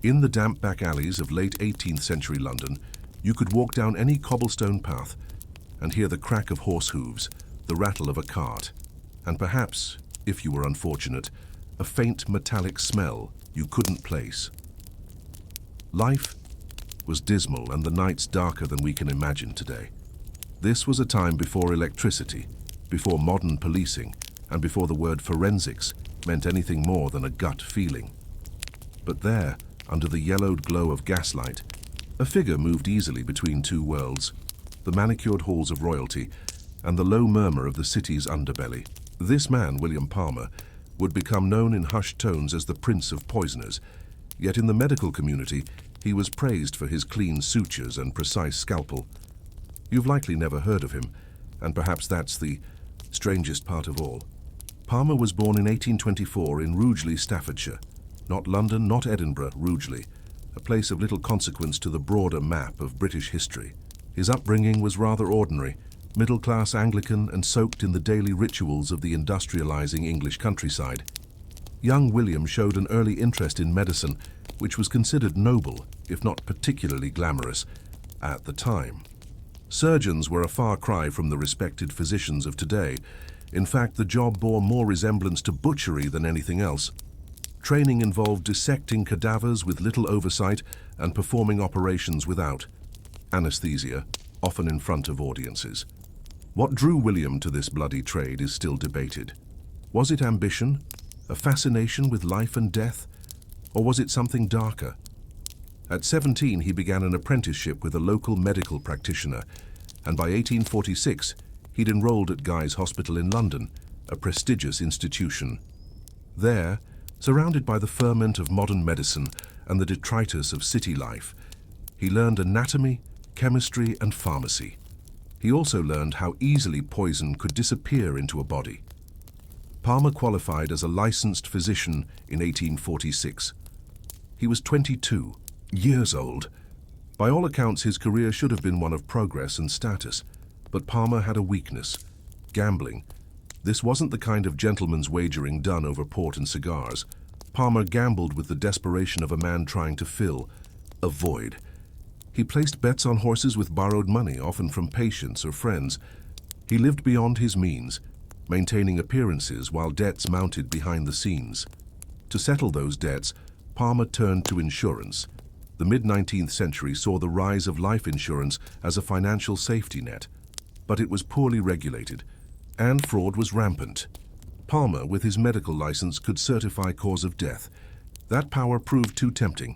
In the damp back alleys of late 18th century London, you could walk down any cobblestone path and hear the crack of horse hooves, the rattle of a cart, and perhaps, if you were unfortunate, a faint metallic smell you couldn't place. Life was dismal and the nights darker than we can imagine today. This was a time before electricity, before modern policing, and before the word forensics meant anything more than a gut feeling. But there, under the yellowed glow of gaslight, a figure moved easily between two worlds, the manicured halls of royalty and the low murmur of the city's underbelly. This man, William Palmer, would become known in hushed tones as the Prince of Poisoners, yet in the medical community he was praised for his clean sutures and precise scalpel. You've likely never heard of him, and perhaps that's the strangest part of all. Palmer was born in 1824 in Rugeley, Staffordshire. Not London, not Edinburgh, Rugeley, a place of little consequence to the broader map of British history. His upbringing was rather ordinary, middle-class Anglican and soaked in the daily rituals of the industrializing English countryside. Young William showed an early interest in medicine, which was considered noble, if not particularly glamorous, at the time. Surgeons were a far cry from the respected physicians of today. In fact, the job bore more resemblance to butchery than anything else. Training involved dissecting cadavers with little oversight and performing operations without anesthesia, often in front of audiences. What drew William to this bloody trade is still debated. Was it ambition, a fascination with life and death, or was it something darker? At 17, he began an apprenticeship with a local medical practitioner, and by 1846, he'd enrolled at Guy's Hospital in London, a prestigious institution. There, surrounded by the ferment of modern medicine and the detritus of city life, he learned anatomy, chemistry, and pharmacy. He also learned how easily poison could disappear into a body. Palmer qualified as a licensed physician in 1846. He was 22 years old. By all accounts, his career should have been one of progress and status, but Palmer had a weakness: gambling. This wasn't the kind of gentleman's wagering done over port and cigars. Palmer gambled with the desperation of a man trying to fill a void. He placed bets on horses with borrowed money, often from patients or friends. He lived beyond his means, maintaining appearances while debts mounted behind the scenes. To settle those debts, Palmer turned to insurance. The mid-19th century saw the rise of life insurance as a financial safety net, but it was poorly regulated, and fraud was rampant. Palmer, with his medical license, could certify cause of death. That power proved too tempting.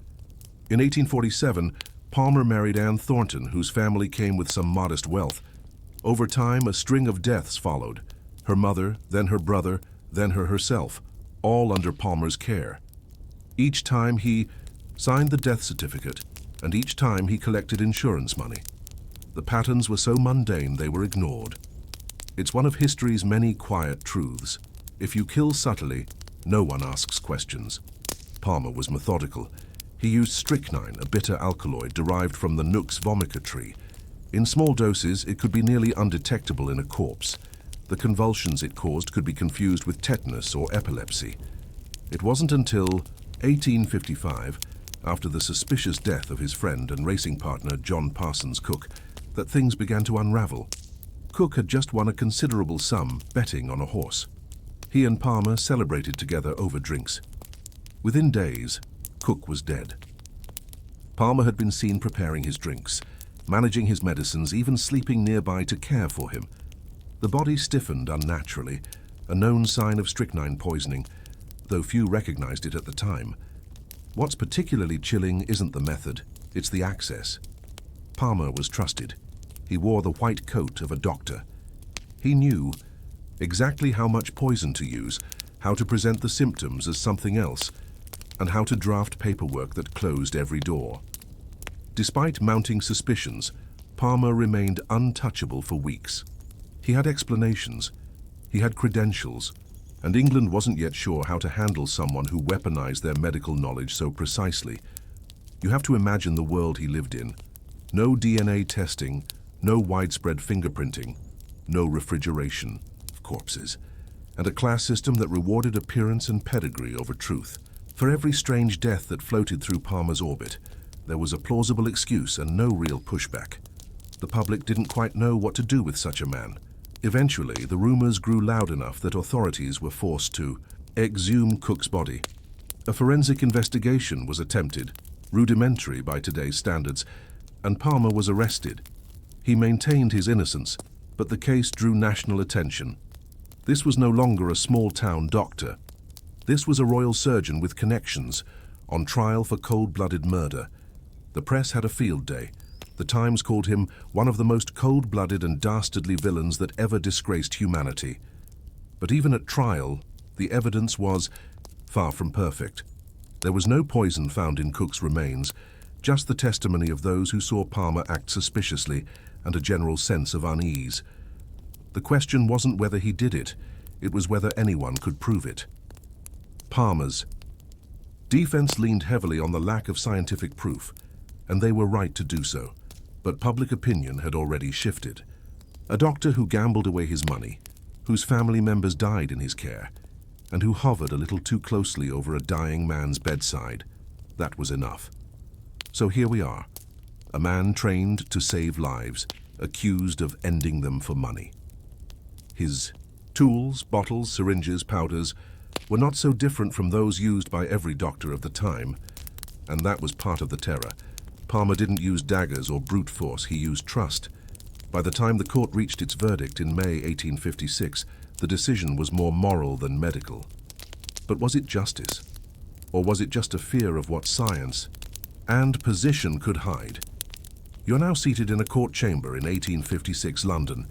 In 1847, Palmer married Anne Thornton, whose family came with some modest wealth. Over time, a string of deaths followed. Her mother, then her brother, then her herself, all under Palmer's care. Each time he signed the death certificate, and each time he collected insurance money. The patterns were so mundane they were ignored. It's one of history's many quiet truths. If you kill subtly, no one asks questions. Palmer was methodical. He used strychnine, a bitter alkaloid derived from the Nux vomica tree. In small doses, it could be nearly undetectable in a corpse. The convulsions it caused could be confused with tetanus or epilepsy. It wasn't until 1855, after the suspicious death of his friend and racing partner John Parsons Cook, that things began to unravel. Cook had just won a considerable sum betting on a horse. He and Palmer celebrated together over drinks. Within days, Cook was dead. Palmer had been seen preparing his drinks, managing his medicines, even sleeping nearby to care for him. The body stiffened unnaturally, a known sign of strychnine poisoning, though few recognized it at the time. What's particularly chilling isn't the method, it's the access. Palmer was trusted. He wore the white coat of a doctor. He knew exactly how much poison to use, how to present the symptoms as something else, and how to draft paperwork that closed every door. Despite mounting suspicions, Palmer remained untouchable for weeks. He had explanations, he had credentials, and England wasn't yet sure how to handle someone who weaponized their medical knowledge so precisely. You have to imagine the world he lived in. No DNA testing, no widespread fingerprinting, no refrigeration of corpses, and a class system that rewarded appearance and pedigree over truth. For every strange death that floated through Palmer's orbit, there was a plausible excuse and no real pushback. The public didn't quite know what to do with such a man. Eventually, the rumors grew loud enough that authorities were forced to exhume Cook's body. A forensic investigation was attempted, rudimentary by today's standards, and Palmer was arrested. He maintained his innocence, but the case drew national attention. This was no longer a small-town doctor. This was a royal surgeon with connections, on trial for cold-blooded murder. The press had a field day. The Times called him one of the most cold-blooded and dastardly villains that ever disgraced humanity. But even at trial, the evidence was far from perfect. There was no poison found in Cook's remains, just the testimony of those who saw Palmer act suspiciously and a general sense of unease. The question wasn't whether he did it, it was whether anyone could prove it. Palmer's defense leaned heavily on the lack of scientific proof, and they were right to do so. But public opinion had already shifted. A doctor who gambled away his money, whose family members died in his care, and who hovered a little too closely over a dying man's bedside, that was enough. So here we are, a man trained to save lives, accused of ending them for money. His tools, bottles, syringes, powders were not so different from those used by every doctor of the time, and that was part of the terror. Palmer didn't use daggers or brute force, he used trust. By the time the court reached its verdict in May 1856, the decision was more moral than medical. But was it justice? Or was it just a fear of what science and position could hide? You're now seated in a court chamber in 1856 London.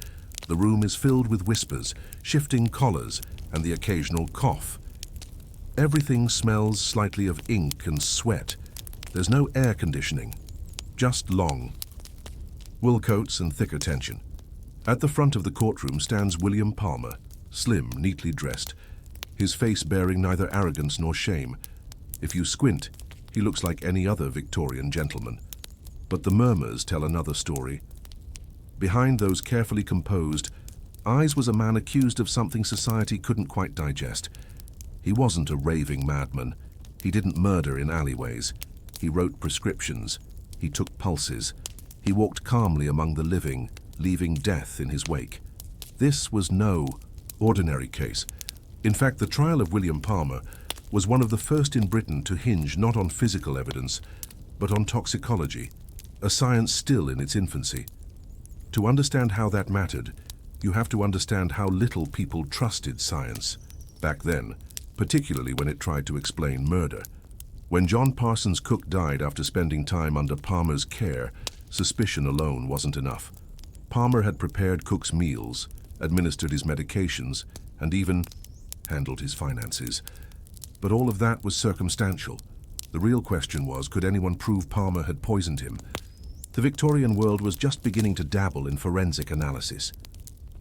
The room is filled with whispers, shifting collars, and the occasional cough. Everything smells slightly of ink and sweat. There's no air conditioning. Just long wool coats and thicker tension. At the front of the courtroom stands William Palmer, slim, neatly dressed, his face bearing neither arrogance nor shame. If you squint, he looks like any other Victorian gentleman. But the murmurs tell another story. Behind those carefully composed eyes was a man accused of something society couldn't quite digest. He wasn't a raving madman. He didn't murder in alleyways. He wrote prescriptions. He took pulses. He walked calmly among the living, leaving death in his wake. This was no ordinary case. In fact, the trial of William Palmer was one of the first in Britain to hinge not on physical evidence, but on toxicology, a science still in its infancy. To understand how that mattered, you have to understand how little people trusted science back then, particularly when it tried to explain murder. When John Parsons Cook died after spending time under Palmer's care, suspicion alone wasn't enough. Palmer had prepared Cook's meals, administered his medications, and even handled his finances. But all of that was circumstantial. The real question was, could anyone prove Palmer had poisoned him? The Victorian world was just beginning to dabble in forensic analysis.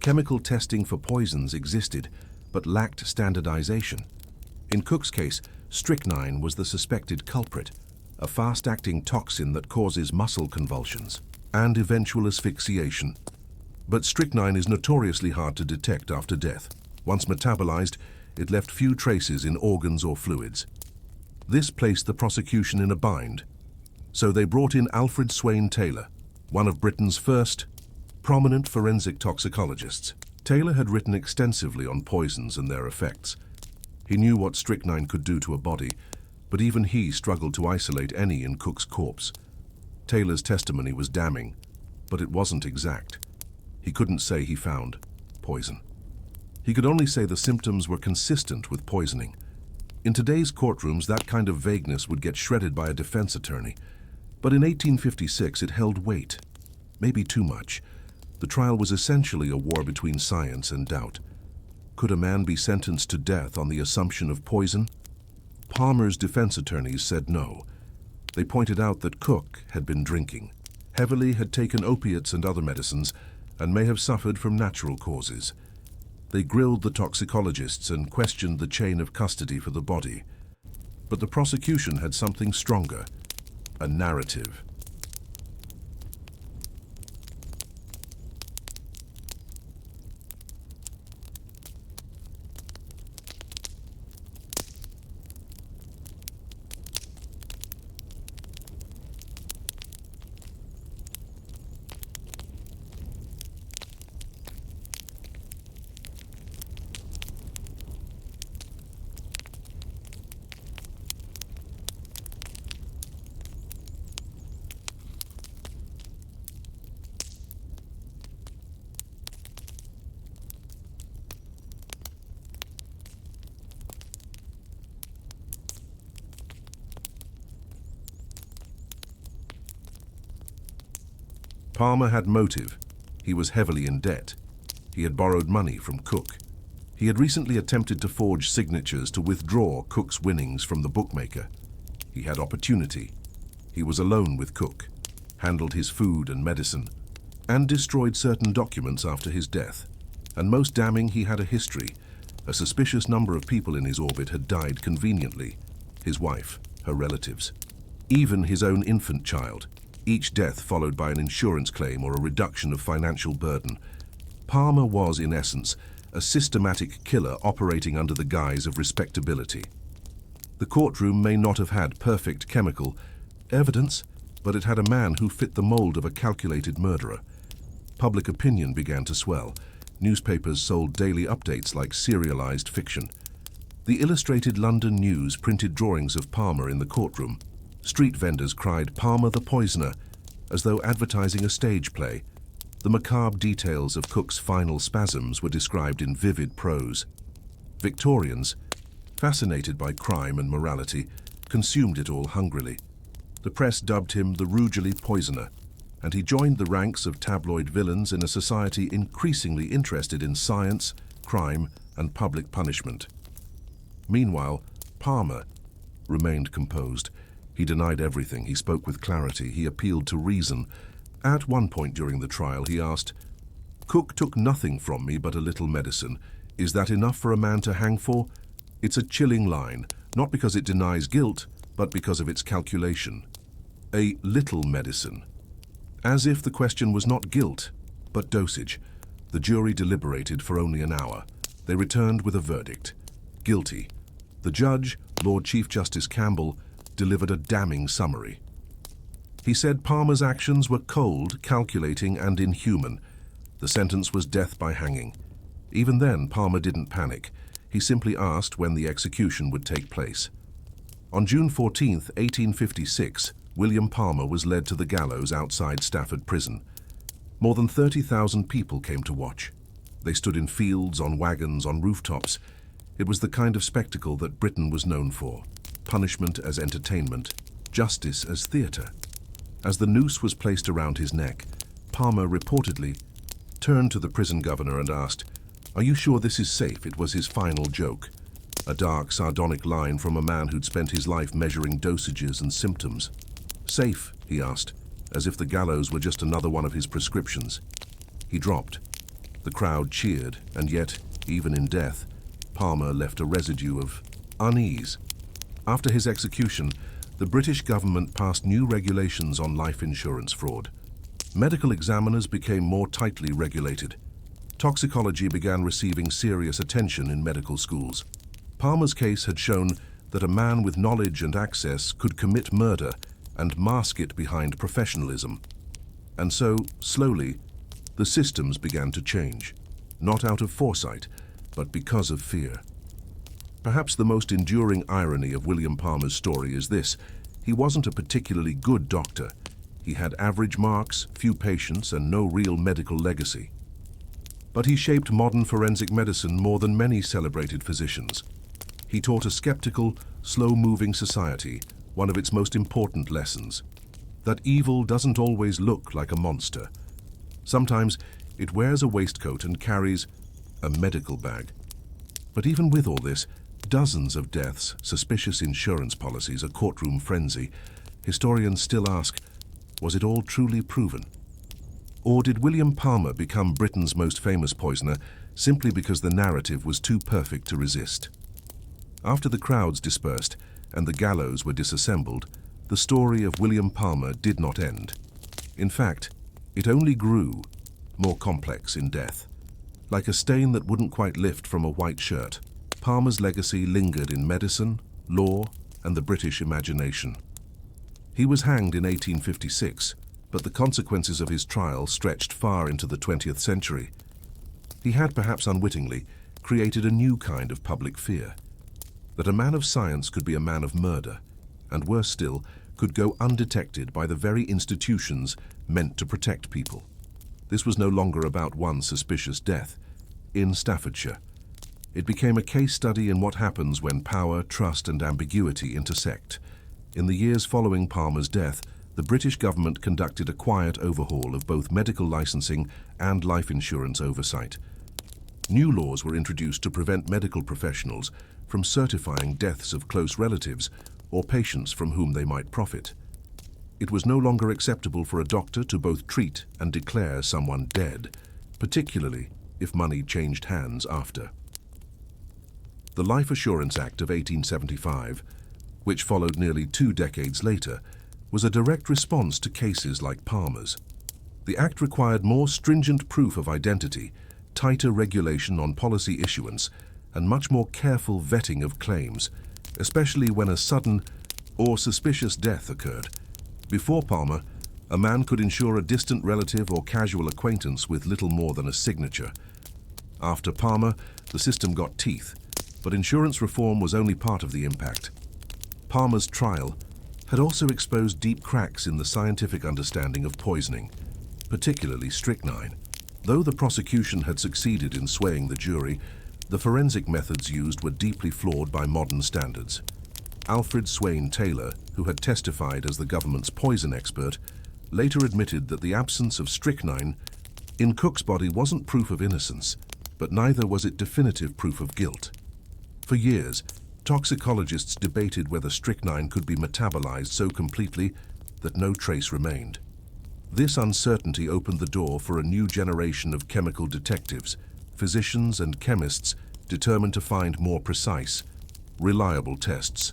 Chemical testing for poisons existed, but lacked standardization. In Cook's case, strychnine was the suspected culprit, a fast-acting toxin that causes muscle convulsions and eventual asphyxiation. But strychnine is notoriously hard to detect after death. Once metabolized, it left few traces in organs or fluids. This placed the prosecution in a bind. So they brought in Alfred Swain Taylor, one of Britain's first prominent forensic toxicologists. Taylor had written extensively on poisons and their effects. He knew what strychnine could do to a body, but even he struggled to isolate any in Cook's corpse. Taylor's testimony was damning, but it wasn't exact. He couldn't say he found poison. He could only say the symptoms were consistent with poisoning. In today's courtrooms, that kind of vagueness would get shredded by a defense attorney. But in 1856, it held weight. Maybe too much. The trial was essentially a war between science and doubt. Could a man be sentenced to death on the assumption of poison? Palmer's defense attorneys said no. They pointed out that Cook had been drinking, heavily had taken opiates and other medicines, and may have suffered from natural causes. They grilled the toxicologists and questioned the chain of custody for the body. But the prosecution had something stronger, a narrative. Palmer had motive. He was heavily in debt. He had borrowed money from Cook. He had recently attempted to forge signatures to withdraw Cook's winnings from the bookmaker. He had opportunity. He was alone with Cook, handled his food and medicine, and destroyed certain documents after his death. And most damning, he had a history. A suspicious number of people in his orbit had died conveniently. His wife, her relatives, even his own infant child, each death followed by an insurance claim or a reduction of financial burden. Palmer was, in essence, a systematic killer operating under the guise of respectability. The courtroom may not have had perfect chemical evidence, but it had a man who fit the mold of a calculated murderer. Public opinion began to swell. Newspapers sold daily updates like serialized fiction. The Illustrated London News printed drawings of Palmer in the courtroom. Street vendors cried, "Palmer the poisoner," as though advertising a stage play. The macabre details of Cook's final spasms were described in vivid prose. Victorians, fascinated by crime and morality, consumed it all hungrily. The press dubbed him the Rugeley Poisoner, and he joined the ranks of tabloid villains in a society increasingly interested in science, crime, and public punishment. Meanwhile, Palmer remained composed. He denied everything. He spoke with clarity. He appealed to reason. At one point during the trial, he asked, "Cook took nothing from me but a little medicine. Is that enough for a man to hang for?" It's a chilling line, not because it denies guilt, but because of its calculation. A little medicine. As if the question was not guilt, but dosage. The jury deliberated for only an hour. They returned with a verdict. Guilty. The judge, Lord Chief Justice Campbell, delivered a damning summary. He said Palmer's actions were cold, calculating, and inhuman. The sentence was death by hanging. Even then, Palmer didn't panic. He simply asked when the execution would take place. On June 14, 1856, William Palmer was led to the gallows outside Stafford Prison. More than 30,000 people came to watch. They stood in fields, on wagons, on rooftops. It was the kind of spectacle that Britain was known for. Punishment as entertainment, justice as theatre. As the noose was placed around his neck, Palmer reportedly turned to the prison governor and asked, "Are you sure this is safe?" It was his final joke. A dark, sardonic line from a man who'd spent his life measuring dosages and symptoms. "Safe?" he asked, as if the gallows were just another one of his prescriptions. He dropped. The crowd cheered, and yet, even in death, Palmer left a residue of unease. After his execution, the British government passed new regulations on life insurance fraud. Medical examiners became more tightly regulated. Toxicology began receiving serious attention in medical schools. Palmer's case had shown that a man with knowledge and access could commit murder and mask it behind professionalism. And so, slowly, the systems began to change, not out of foresight, but because of fear. Perhaps the most enduring irony of William Palmer's story is this: he wasn't a particularly good doctor. He had average marks, few patients, and no real medical legacy. But he shaped modern forensic medicine more than many celebrated physicians. He taught a skeptical, slow-moving society one of its most important lessons: that evil doesn't always look like a monster. Sometimes it wears a waistcoat and carries a medical bag. But even with all this, dozens of deaths, suspicious insurance policies, a courtroom frenzy, historians still ask, was it all truly proven? Or did William Palmer become Britain's most famous poisoner simply because the narrative was too perfect to resist? After the crowds dispersed and the gallows were disassembled, the story of William Palmer did not end. In fact, it only grew, more complex in death. Like a stain that wouldn't quite lift from a white shirt, Palmer's legacy lingered in medicine, law, and the British imagination. He was hanged in 1856, but the consequences of his trial stretched far into the 20th century. He had, perhaps unwittingly, created a new kind of public fear: that a man of science could be a man of murder, and worse still, could go undetected by the very institutions meant to protect people. This was no longer about one suspicious death. In Staffordshire, it became a case study in what happens when power, trust, and ambiguity intersect. In the years following Palmer's death, the British government conducted a quiet overhaul of both medical licensing and life insurance oversight. New laws were introduced to prevent medical professionals from certifying deaths of close relatives or patients from whom they might profit. It was no longer acceptable for a doctor to both treat and declare someone dead, particularly if money changed hands after. The Life Assurance Act of 1875, which followed nearly 2 decades later, was a direct response to cases like Palmer's. The Act required more stringent proof of identity, tighter regulation on policy issuance, and much more careful vetting of claims, especially when a sudden or suspicious death occurred. Before Palmer, a man could insure a distant relative or casual acquaintance with little more than a signature. After Palmer, the system got teeth, but insurance reform was only part of the impact. Palmer's trial had also exposed deep cracks in the scientific understanding of poisoning, particularly strychnine. Though the prosecution had succeeded in swaying the jury, the forensic methods used were deeply flawed by modern standards. Alfred Swain Taylor, who had testified as the government's poison expert, later admitted that the absence of strychnine in Cook's body wasn't proof of innocence, but neither was it definitive proof of guilt. For years, toxicologists debated whether strychnine could be metabolized so completely that no trace remained. This uncertainty opened the door for a new generation of chemical detectives, physicians and chemists determined to find more precise, reliable tests.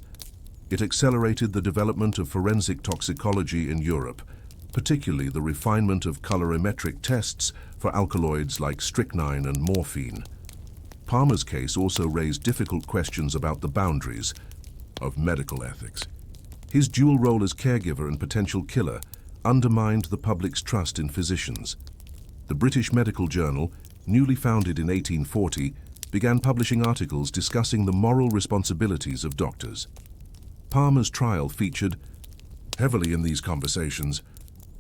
It accelerated the development of forensic toxicology in Europe, particularly the refinement of colorimetric tests for alkaloids like strychnine and morphine. Palmer's case also raised difficult questions about the boundaries of medical ethics. His dual role as caregiver and potential killer undermined the public's trust in physicians. The British Medical Journal, newly founded in 1840, began publishing articles discussing the moral responsibilities of doctors. Palmer's trial featured heavily in these conversations.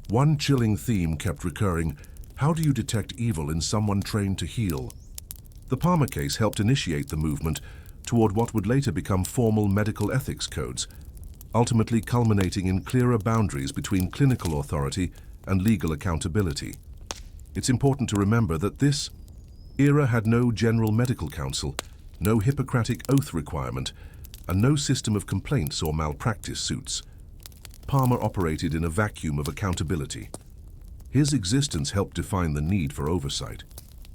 One chilling theme kept recurring: how do you detect evil in someone trained to heal? The Palmer case helped initiate the movement toward what would later become formal medical ethics codes, ultimately culminating in clearer boundaries between clinical authority and legal accountability. It's important to remember that this era had no general medical council, no Hippocratic oath requirement, and no system of complaints or malpractice suits. Palmer operated in a vacuum of accountability. His existence helped define the need for oversight.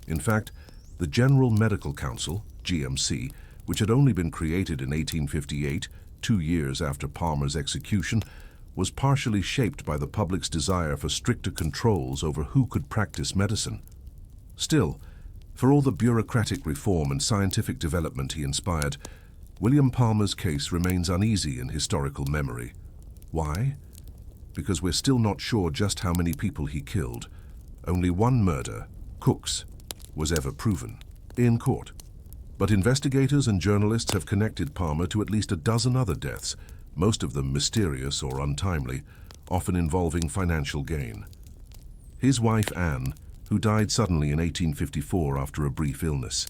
In fact, the General Medical Council, GMC, which had only been created in 1858, 2 years after Palmer's execution, was partially shaped by the public's desire for stricter controls over who could practice medicine. Still, for all the bureaucratic reform and scientific development he inspired, William Palmer's case remains uneasy in historical memory. Why? Because we're still not sure just how many people he killed. Only one murder, Cook's, was ever proven in court. But investigators and journalists have connected Palmer to at least a dozen other deaths, most of them mysterious or untimely, often involving financial gain. His wife Anne, who died suddenly in 1854 after a brief illness.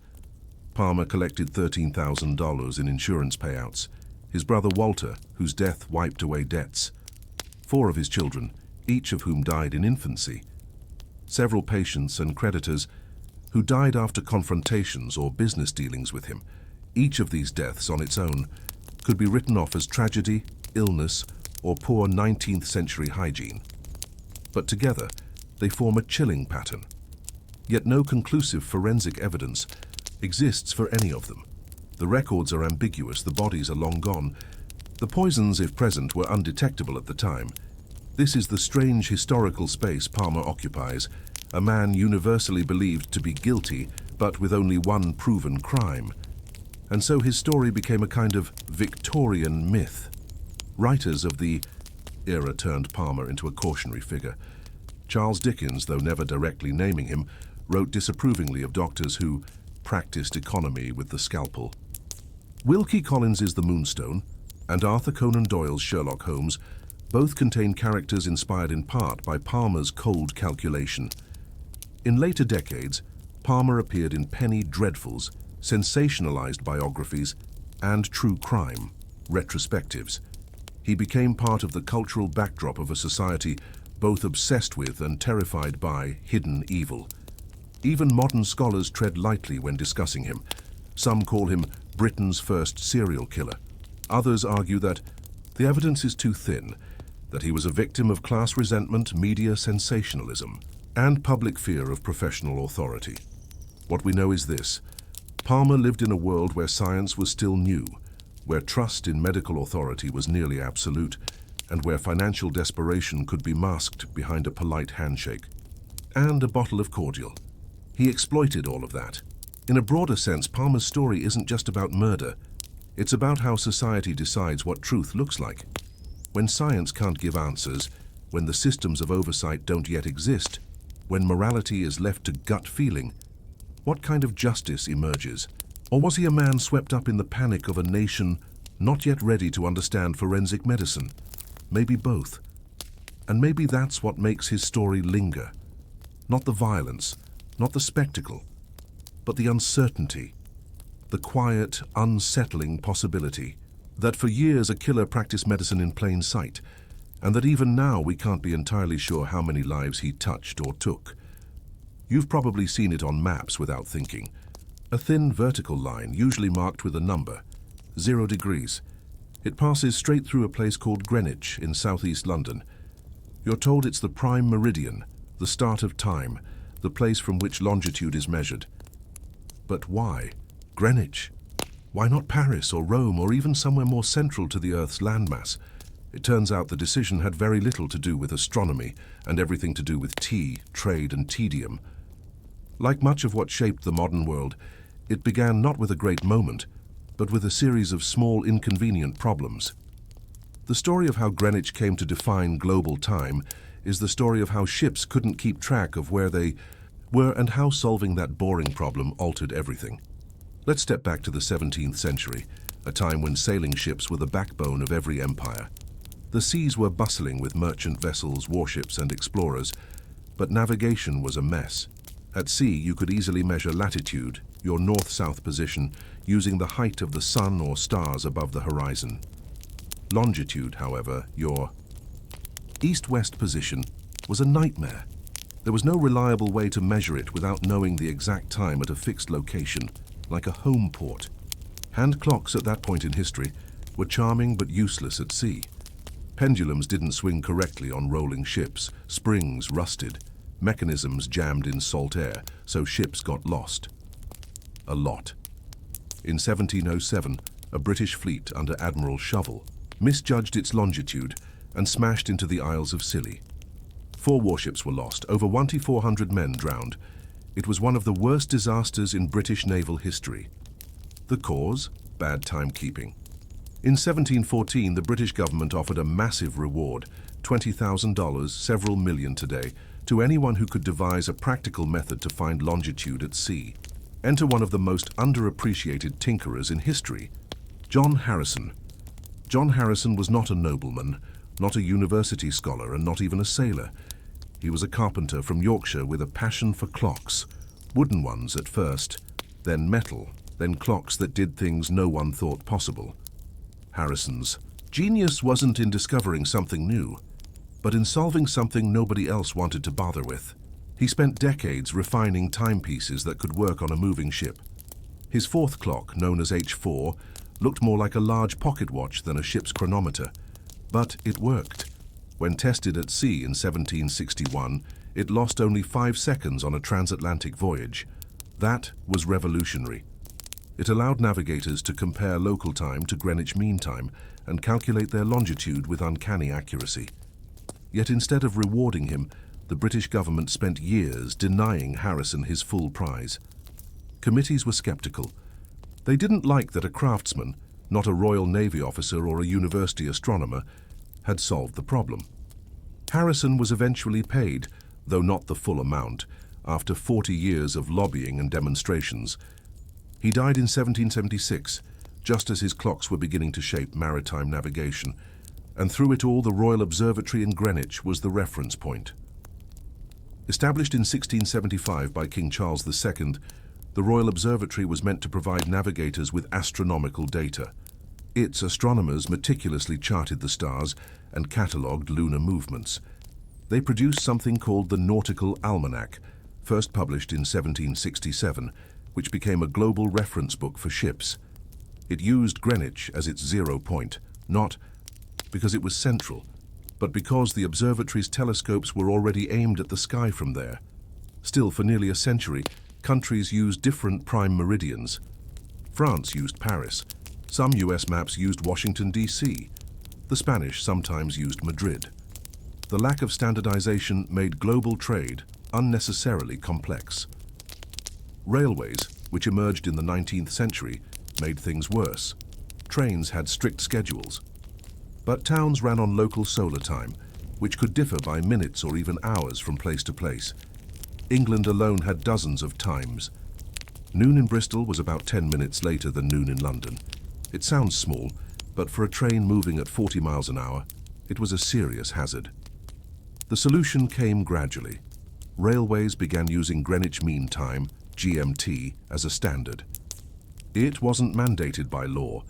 Palmer collected $13,000 in insurance payouts. His brother Walter, whose death wiped away debts. 4 of his children, each of whom died in infancy. Several patients and creditors who died after confrontations or business dealings with him. Each of these deaths on its own could be written off as tragedy, illness, or poor 19th century hygiene. But together, they form a chilling pattern. Yet no conclusive forensic evidence exists for any of them. The records are ambiguous, the bodies are long gone. The poisons, if present, were undetectable at the time. This is the strange historical space Palmer occupies, a man universally believed to be guilty, but with only one proven crime. And so his story became a kind of Victorian myth. Writers of the era turned Palmer into a cautionary figure. Charles Dickens, though never directly naming him, wrote disapprovingly of doctors who practiced economy with the scalpel. Wilkie Collins's The Moonstone and Arthur Conan Doyle's Sherlock Holmes both contain characters inspired in part by Palmer's cold calculation. In later decades, Palmer appeared in penny dreadfuls, sensationalized biographies, and true crime retrospectives. He became part of the cultural backdrop of a society both obsessed with and terrified by hidden evil. Even modern scholars tread lightly when discussing him. Some call him Britain's first serial killer. Others argue that the evidence is too thin, that he was a victim of class resentment, media sensationalism, and public fear of professional authority. What we know is this: Palmer lived in a world where science was still new, where trust in medical authority was nearly absolute, and where financial desperation could be masked behind a polite handshake and a bottle of cordial. He exploited all of that. In a broader sense, Palmer's story isn't just about murder. It's about how society decides what truth looks like. When science can't give answers, when the systems of oversight don't yet exist, when morality is left to gut feeling, what kind of justice emerges? Or was he a man swept up in the panic of a nation not yet ready to understand forensic medicine? Maybe both. And maybe that's what makes his story linger. Not the violence, not the spectacle, but the uncertainty, the quiet, unsettling possibility that for years a killer practiced medicine in plain sight, and that even now we can't be entirely sure how many lives he touched or took. You've probably seen it on maps without thinking. A thin vertical line, usually marked with a number, 0 degrees. It passes straight through a place called Greenwich in southeast London. You're told it's the prime meridian, the start of time, the place from which longitude is measured. But why Greenwich? Why not Paris or Rome or even somewhere more central to the Earth's landmass? It turns out the decision had very little to do with astronomy and everything to do with tea, trade, and tedium. Like much of what shaped the modern world, it began not with a great moment, but with a series of small, inconvenient problems. The story of how Greenwich came to define global time is the story of how ships couldn't keep track of where they were and how solving that boring problem altered everything. Let's step back to the 17th century, a time when sailing ships were the backbone of every empire. The seas were bustling with merchant vessels, warships, and explorers, but navigation was a mess. At sea, you could easily measure latitude, your north-south position, using the height of the sun or stars above the horizon. Longitude, however, your east-west position, was a nightmare. There was no reliable way to measure it without knowing the exact time at a fixed location, like a home port. Hand clocks at that point in history were charming but useless at sea. Pendulums didn't swing correctly on rolling ships, springs rusted, mechanisms jammed in salt air, so ships got lost. A lot. In 1707, a British fleet under Admiral Shovel misjudged its longitude and smashed into the Isles of Scilly. 4 warships were lost, over 2,400 men drowned. It was one of the worst disasters in British naval history. The cause? Bad timekeeping. In 1714, the British government offered a massive reward, $20,000, several million today, to anyone who could devise a practical method to find longitude at sea. Enter one of the most underappreciated tinkerers in history, John Harrison. John Harrison was not a nobleman, not a university scholar, and not even a sailor. He was a carpenter from Yorkshire with a passion for clocks, wooden ones at first, then metal, then clocks that did things no one thought possible. Harrison's genius wasn't in discovering something new, but in solving something nobody else wanted to bother with. He spent decades refining timepieces that could work on a moving ship. His 4th clock, known as H4, looked more like a large pocket watch than a ship's chronometer, but it worked. When tested at sea in 1761, it lost only 5 seconds on a transatlantic voyage. That was revolutionary. It allowed navigators to compare local time to Greenwich Mean Time and calculate their longitude with uncanny accuracy. Yet instead of rewarding him, the British government spent years denying Harrison his full prize. Committees were skeptical. They didn't like that a craftsman, not a Royal Navy officer or a university astronomer, had solved the problem. Harrison was eventually paid, though not the full amount, after 40 years of lobbying and demonstrations. He died in 1776, just as his clocks were beginning to shape maritime navigation, and through it all the Royal Observatory in Greenwich was the reference point. Established in 1675 by King Charles II, the Royal Observatory was meant to provide navigators with astronomical data. Its astronomers meticulously charted the stars and catalogued lunar movements. They produced something called the Nautical Almanac, first published in 1767, which became a global reference book for ships. It used Greenwich as its 0 point, not because it was central, but because the observatory's telescopes were already aimed at the sky from there. Still, for nearly a century, countries used different prime meridians. France used Paris. Some US maps used Washington, D.C. The Spanish sometimes used Madrid. The lack of standardization made global trade unnecessarily complex. Railways, which emerged in the 19th century, made things worse. Trains had strict schedules. But towns ran on local solar time, which could differ by minutes or even hours from place to place. England alone had dozens of times. Noon in Bristol was about 10 minutes later than noon in London. It sounds small, but for a train moving at 40 miles an hour, it was a serious hazard. The solution came gradually. Railways began using Greenwich Mean Time, GMT, as a standard. It wasn't mandated by law.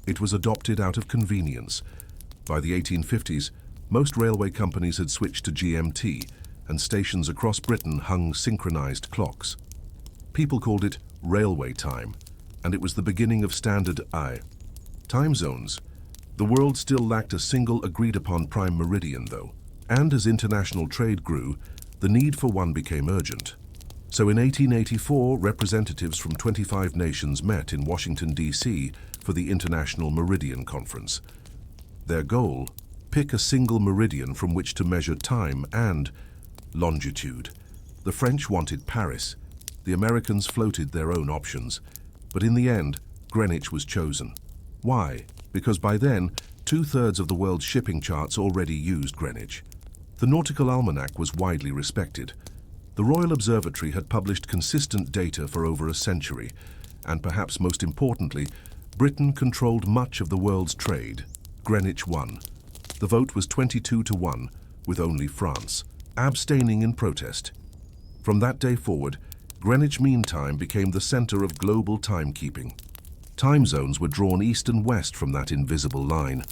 It was adopted out of convenience. By the 1850s, most railway companies had switched to GMT, and stations across Britain hung synchronized clocks. People called it railway time, and it was the beginning of standard time zones. The world still lacked a single agreed-upon prime meridian, though, and as international trade grew, the need for one became urgent. So in 1884, representatives from 25 nations met in Washington, D.C. for the International Meridian Conference. Their goal: pick a single meridian from which to measure time and longitude. The French wanted Paris. The Americans floated their own options. But in the end, Greenwich was chosen. Why? Because by then, 2/3 of the world's shipping charts already used Greenwich. The Nautical Almanac was widely respected. The Royal Observatory had published consistent data for over a century, and perhaps most importantly, Britain controlled much of the world's trade. Greenwich won. The vote was 22-1, with only France abstaining in protest. From that day forward, Greenwich Mean Time became the center of global timekeeping. Time zones were drawn east and west from that invisible line.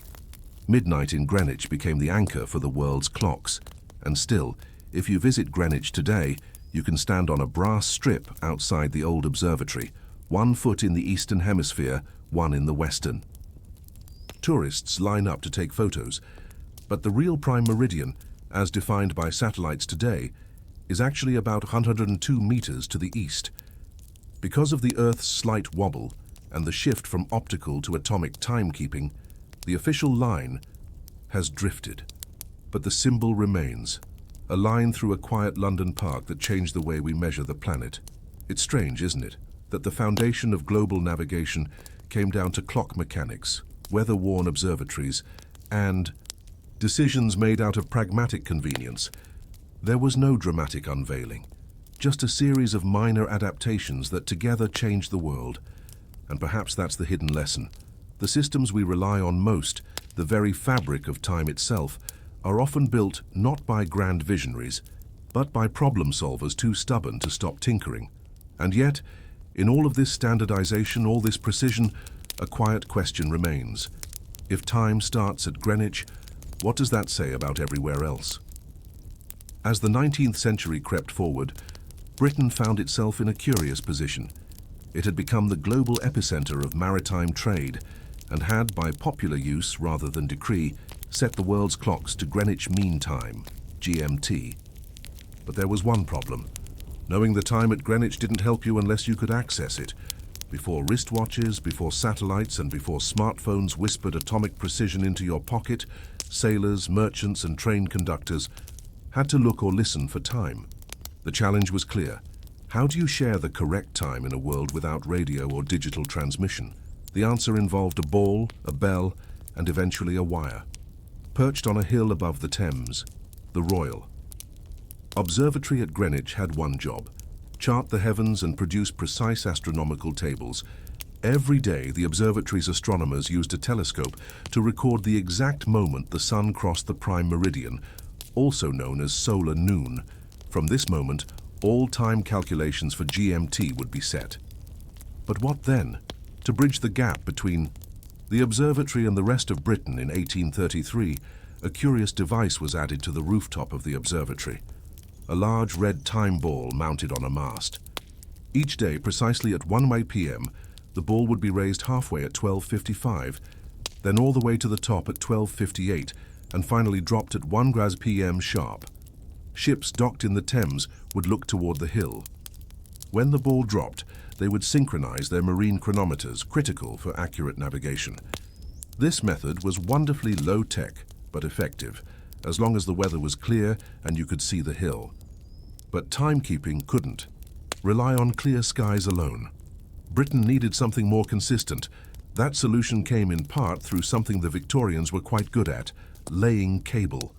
Midnight in Greenwich became the anchor for the world's clocks. And still, if you visit Greenwich today, you can stand on a brass strip outside the old observatory, 1 foot in the eastern hemisphere, 1 in the western. Tourists line up to take photos, but the real prime meridian, as defined by satellites today, is actually about 102 meters to the east. Because of the Earth's slight wobble and the shift from optical to atomic timekeeping, the official line has drifted. But the symbol remains, a line through a quiet London park that changed the way we measure the planet. It's strange, isn't it, that the foundation of global navigation came down to clock mechanics, weather-worn observatories, and decisions made out of pragmatic convenience. There was no dramatic unveiling, just a series of minor adaptations that together changed the world. And perhaps that's the hidden lesson. The systems we rely on most, the very fabric of time itself, are often built not by grand visionaries, but by problem solvers too stubborn to stop tinkering. And yet, in all of this standardization, all this precision, a quiet question remains. If time starts at Greenwich, what does that say about everywhere else? As the 19th century crept forward, Britain found itself in a curious position. It had become the global epicenter of maritime trade and had, by popular use rather than decree, set the world's clocks to Greenwich Mean Time, GMT. But there was one problem. Knowing the time at Greenwich didn't help you unless you could access it. Before wristwatches, before satellites, and before smartphones whispered atomic precision into your pocket, sailors, merchants, and train conductors had to look or listen for time. The challenge was clear. How do you share the correct time in a world without radio or digital transmission? The answer involved a ball, a bell, and eventually a wire. Perched on a hill above the Thames, the Royal Observatory at Greenwich had one job: chart the heavens and produce precise astronomical tables. Every day, the observatory's astronomers used a telescope to record the exact moment the sun crossed the prime meridian, also known as solar noon. From this moment, all time calculations for GMT would be set. But what then? To bridge the gap between The observatory and the rest of Britain in 1833, a curious device was added to the rooftop of the observatory. A large red time ball mounted on a mast. Each day, precisely at 1 p.m., the ball would be raised halfway at 12:55, then all the way to the top at 12:58, and finally dropped at 1 p.m. sharp. Ships docked in the Thames would look toward the hill. When the ball dropped, they would synchronize their marine chronometers, critical for accurate navigation. This method was wonderfully low-tech, but effective, as long as the weather was clear and you could see the hill. But timekeeping couldn't rely on clear skies alone. Britain needed something more consistent. That solution came in part through something the Victorians were quite good at: laying cable.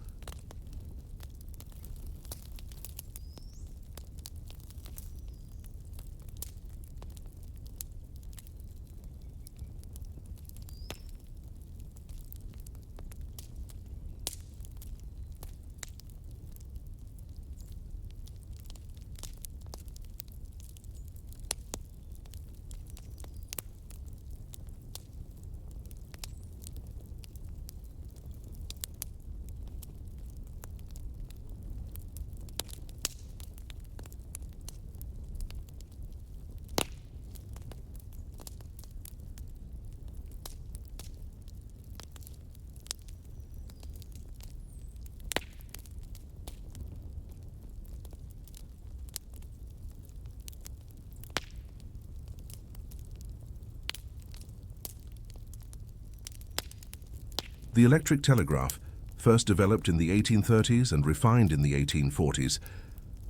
The electric telegraph, first developed in the 1830s and refined in the 1840s,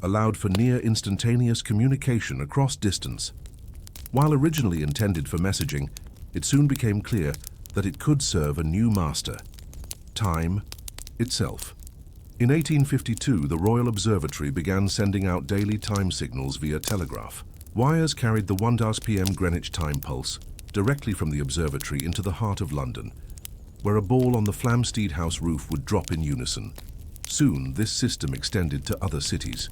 allowed for near instantaneous communication across distance. While originally intended for messaging, it soon became clear that it could serve a new master: time itself. In 1852, the Royal Observatory began sending out daily time signals via telegraph. Wires carried the 1 p.m. Greenwich time pulse directly from the observatory into the heart of London, where a ball on the Flamsteed House roof would drop in unison. Soon, this system extended to other cities.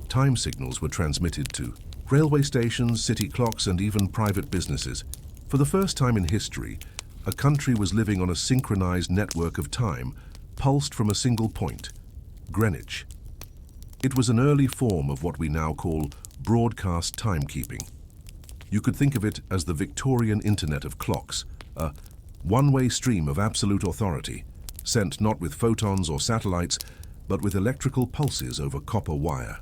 Time signals were transmitted to railway stations, city clocks, and even private businesses. For the first time in history, a country was living on a synchronized network of time, pulsed from a single point: Greenwich. It was an early form of what we now call broadcast timekeeping. You could think of it as the Victorian Internet of clocks, a one-way stream of absolute authority, sent not with photons or satellites, but with electrical pulses over copper wire.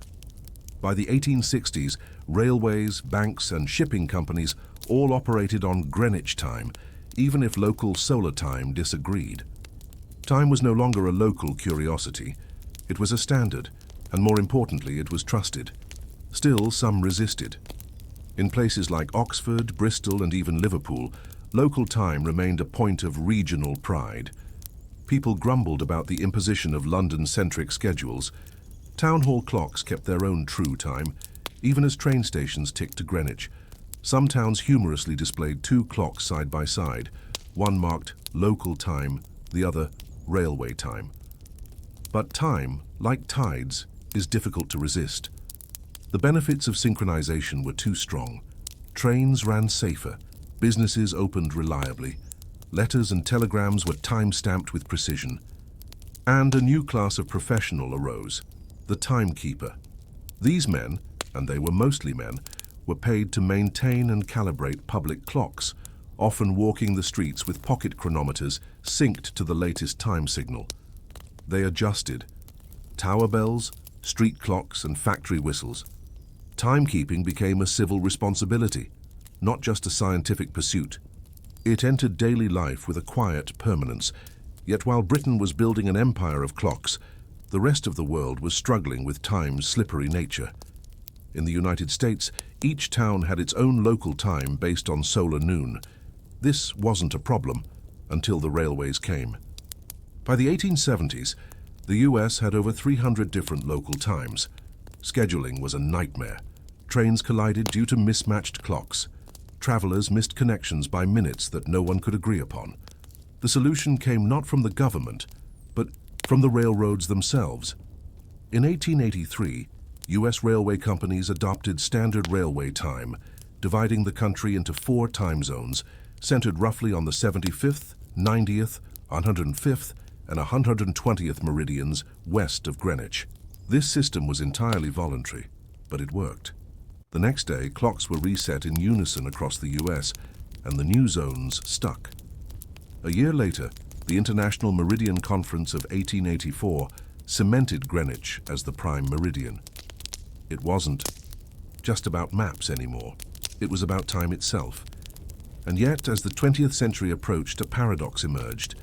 By the 1860s, railways, banks, and shipping companies all operated on Greenwich time, even if local solar time disagreed. Time was no longer a local curiosity. It was a standard, and more importantly, it was trusted. Still, some resisted. In places like Oxford, Bristol, and even Liverpool, local time remained a point of regional pride. People grumbled about the imposition of London-centric schedules. Town hall clocks kept their own true time, even as train stations ticked to Greenwich. Some towns humorously displayed 2 clocks side by side, one marked local time, the other railway time. But time, like tides, is difficult to resist. The benefits of synchronization were too strong. Trains ran safer. Businesses opened reliably. Letters and telegrams were time-stamped with precision. And a new class of professional arose: the timekeeper. These men, and they were mostly men, were paid to maintain and calibrate public clocks, often walking the streets with pocket chronometers synced to the latest time signal. They adjusted tower bells, street clocks, and factory whistles. Timekeeping became a civil responsibility, not just a scientific pursuit. It entered daily life with a quiet permanence. Yet while Britain was building an empire of clocks, the rest of the world was struggling with time's slippery nature. In the United States, each town had its own local time based on solar noon. This wasn't a problem until the railways came. By the 1870s, the US had over 300 different local times. Scheduling was a nightmare. Trains collided due to mismatched clocks. Travelers missed connections by minutes that no one could agree upon. The solution came not from the government, but from the railroads themselves. In 1883, US railway companies adopted standard railway time, dividing the country into 4 time zones, centered roughly on the 75th, 90th, 105th, and 120th meridians west of Greenwich. This system was entirely voluntary, but it worked. The next day, clocks were reset in unison across the US, and the new zones stuck. A year later, the International Meridian Conference of 1884 cemented Greenwich as the prime meridian. It wasn't just about maps anymore. It was about time itself. And yet, as the 20th century approached, a paradox emerged.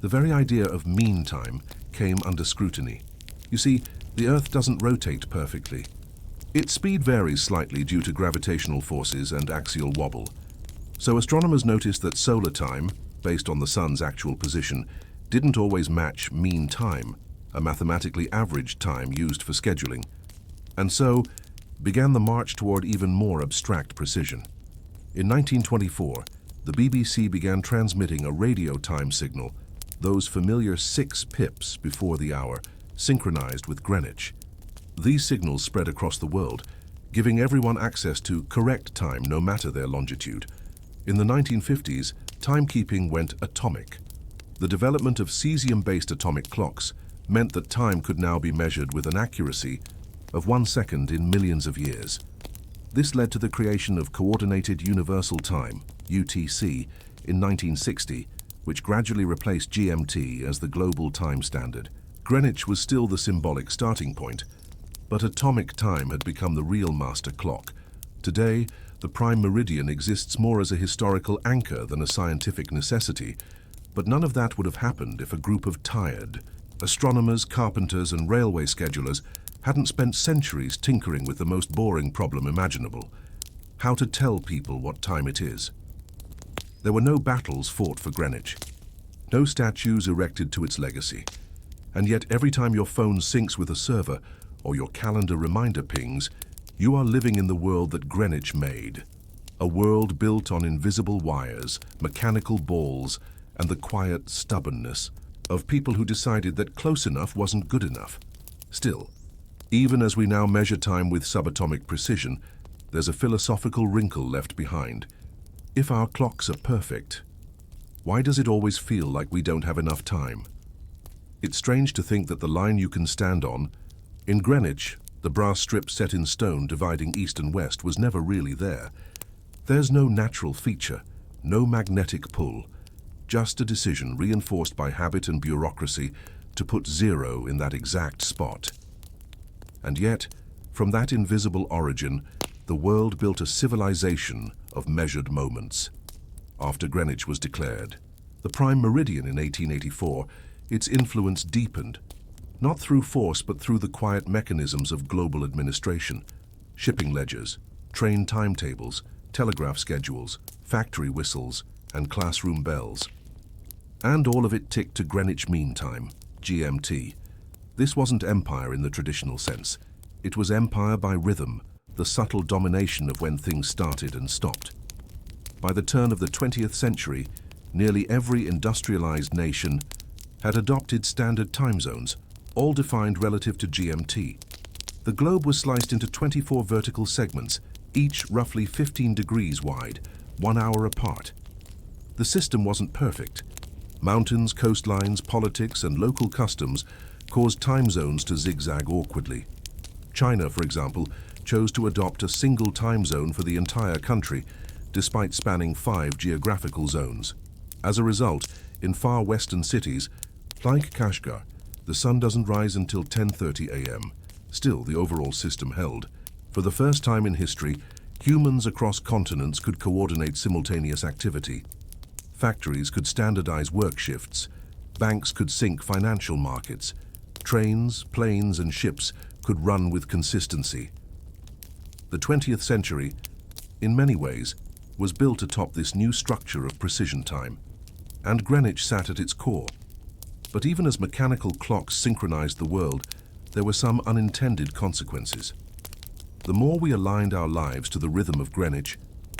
The very idea of mean time came under scrutiny. You see, the Earth doesn't rotate perfectly. Its speed varies slightly due to gravitational forces and axial wobble. So astronomers noticed that solar time, based on the sun's actual position, didn't always match mean time, a mathematically averaged time used for scheduling. And so began the march toward even more abstract precision. In 1924, the BBC began transmitting a radio time signal, those familiar 6 pips before the hour, synchronized with Greenwich. These signals spread across the world, giving everyone access to correct time no matter their longitude. In the 1950s, timekeeping went atomic. The development of cesium-based atomic clocks meant that time could now be measured with an accuracy of 1 second in millions of years. This led to the creation of Coordinated Universal Time, UTC, in 1960, which gradually replaced GMT as the global time standard. Greenwich was still the symbolic starting point, but atomic time had become the real master clock. Today, the prime meridian exists more as a historical anchor than a scientific necessity, but none of that would have happened if a group of tired astronomers, carpenters, and railway schedulers hadn't spent centuries tinkering with the most boring problem imaginable: how to tell people what time it is. There were no battles fought for Greenwich, no statues erected to its legacy, and yet every time your phone syncs with a server or your calendar reminder pings, you are living in the world that Greenwich made. A world built on invisible wires, mechanical balls, and the quiet stubbornness of people who decided that close enough wasn't good enough. Still, even as we now measure time with subatomic precision, there's a philosophical wrinkle left behind. If our clocks are perfect, why does it always feel like we don't have enough time? It's strange to think that the line you can stand on, in Greenwich, the brass strip set in stone dividing east and west, was never really there. There's no natural feature, no magnetic pull, just a decision reinforced by habit and bureaucracy to put 0 in that exact spot. And yet, from that invisible origin, the world built a civilization of measured moments. After Greenwich was declared the prime meridian in 1884, its influence deepened, not through force but through the quiet mechanisms of global administration: shipping ledgers, train timetables, telegraph schedules, factory whistles, and classroom bells. And all of it ticked to Greenwich Mean Time, GMT. This wasn't empire in the traditional sense. It was empire by rhythm, the subtle domination of when things started and stopped. By the turn of the 20th century, nearly every industrialized nation had adopted standard time zones, all defined relative to GMT. The globe was sliced into 24 vertical segments, each roughly 15 degrees wide, 1 hour apart. The system wasn't perfect. Mountains, coastlines, politics, and local customs caused time zones to zigzag awkwardly. China, for example, chose to adopt a single time zone for the entire country, despite spanning 5 geographical zones. As a result, in far western cities, like Kashgar, the sun doesn't rise until 10:30 a.m. Still, the overall system held. For the first time in history, humans across continents could coordinate simultaneous activity. Factories could standardize work shifts. Banks could sync financial markets. Trains, planes, and ships could run with consistency. The 20th century, in many ways, was built atop this new structure of precision time, and Greenwich sat at its core. But even as mechanical clocks synchronized the world, there were some unintended consequences. The more we aligned our lives to the rhythm of Greenwich,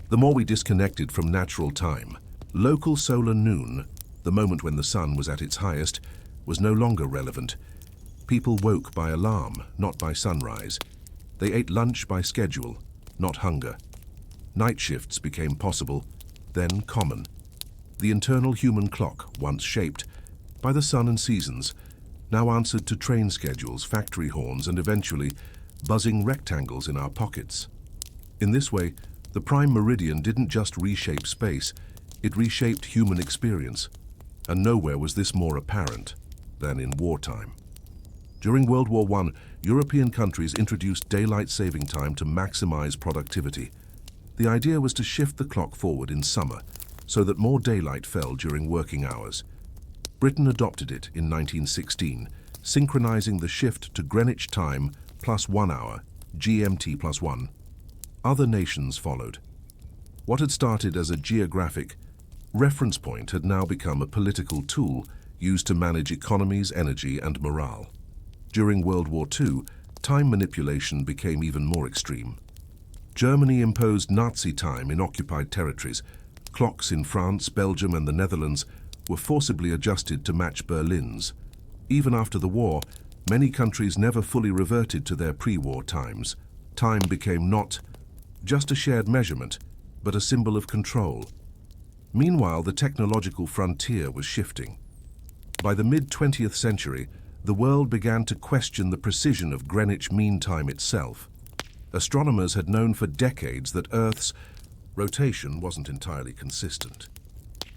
the more we disconnected from natural time. Local solar noon, the moment when the sun was at its highest, was no longer relevant. People woke by alarm, not by sunrise. They ate lunch by schedule, not hunger. Night shifts became possible, then common. The internal human clock, once shaped by the sun and seasons, now answered to train schedules, factory horns, and eventually buzzing rectangles in our pockets. In this way, the prime meridian didn't just reshape space, it reshaped human experience, and nowhere was this more apparent than in wartime. During World War I, European countries introduced daylight saving time to maximize productivity. The idea was to shift the clock forward in summer so that more daylight fell during working hours. Britain adopted it in 1916, synchronizing the shift to Greenwich time plus 1 hour, GMT plus 1. Other nations followed. What had started as a geographic reference point had now become a political tool used to manage economies, energy, and morale. During World War II, time manipulation became even more extreme. Germany imposed Nazi time in occupied territories. Clocks in France, Belgium, and the Netherlands were forcibly adjusted to match Berlin's. Even after the war, many countries never fully reverted to their pre-war times. Time became not just a shared measurement, but a symbol of control. Meanwhile, the technological frontier was shifting. By the mid-20th century, the world began to question the precision of Greenwich Mean Time itself. Astronomers had known for decades that Earth's rotation wasn't entirely consistent.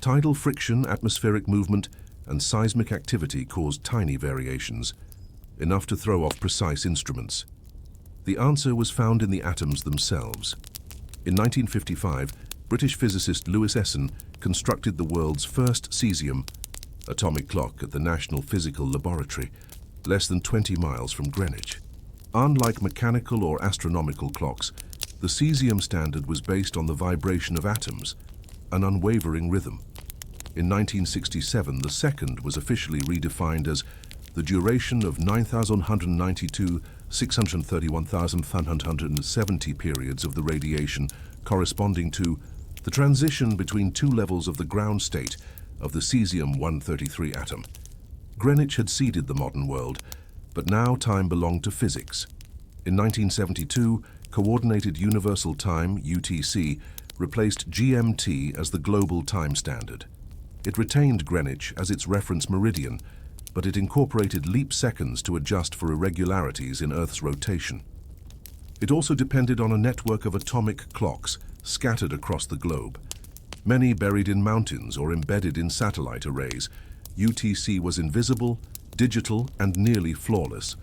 Tidal friction, atmospheric movement, and seismic activity caused tiny variations, enough to throw off precise instruments. The answer was found in the atoms themselves. In 1955, British physicist Lewis Essen constructed the world's first cesium atomic clock at the National Physical Laboratory, less than 20 miles from Greenwich. Unlike mechanical or astronomical clocks, the cesium standard was based on the vibration of atoms, an unwavering rhythm. In 1967, the second was officially redefined as the duration of 9,192, 631,570 periods of the radiation, corresponding to the transition between two levels of the ground state of the cesium-133 atom. Greenwich had seeded the modern world, but now time belonged to physics. In 1972, Coordinated Universal Time, UTC, replaced GMT as the global time standard. It retained Greenwich as its reference meridian, but it incorporated leap seconds to adjust for irregularities in Earth's rotation. It also depended on a network of atomic clocks scattered across the globe. Many buried in mountains or embedded in satellite arrays, UTC was invisible, digital, and nearly flawless.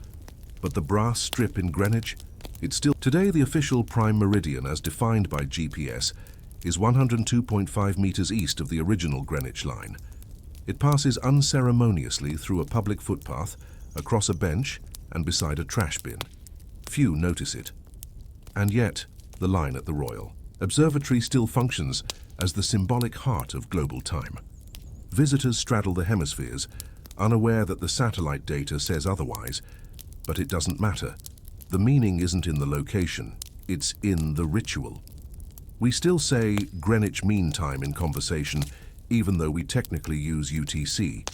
But the brass strip in Greenwich, it's still... Today, the official prime meridian, as defined by GPS, is 102.5 meters east of the original Greenwich line. It passes unceremoniously through a public footpath, across a bench, and beside a trash bin. Few notice it. And yet, the line at the Royal Observatory still functions as the symbolic heart of global time. Visitors straddle the hemispheres, unaware that the satellite data says otherwise, but it doesn't matter. The meaning isn't in the location, it's in the ritual. We still say Greenwich Mean Time in conversation, even though we technically use UTC.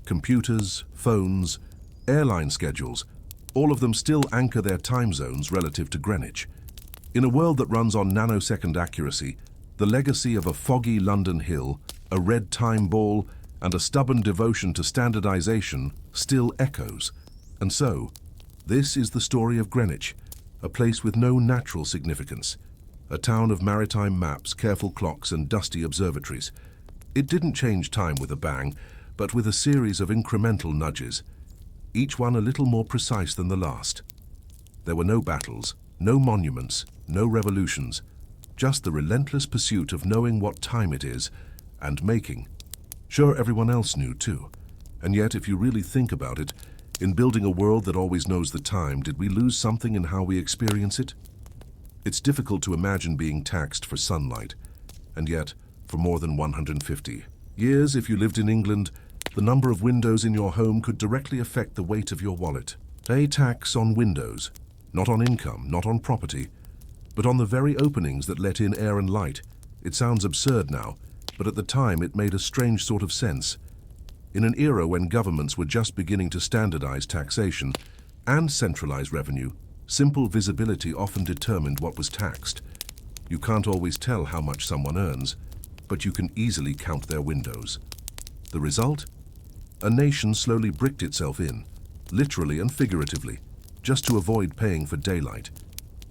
Computers, phones, airline schedules, all of them still anchor their time zones relative to Greenwich. In a world that runs on nanosecond accuracy, the legacy of a foggy London hill, a red time ball, and a stubborn devotion to standardization still echoes. And so, this is the story of Greenwich, a place with no natural significance, a town of maritime maps, careful clocks, and dusty observatories. It didn't change time with a bang, but with a series of incremental nudges, each one a little more precise than the last. There were no battles, no monuments, no revolutions, just the relentless pursuit of knowing what time it is and making. Sure, everyone else knew too. And yet, if you really think about it, in building a world that always knows the time, did we lose something in how we experience it? It's difficult to imagine being taxed for sunlight, and yet, for more than 150 years, if you lived in England, the number of windows in your home could directly affect the weight of your wallet. Pay tax on windows, not on income, not on property, but on the very openings that let in air and light. It sounds absurd now, but at the time it made a strange sort of sense. In an era when governments were just beginning to standardize taxation and centralize revenue, simple visibility often determined what was taxed. You can't always tell how much someone earns, but you can easily count their windows. The result? A nation slowly bricked itself in, literally and figuratively, just to avoid paying for daylight.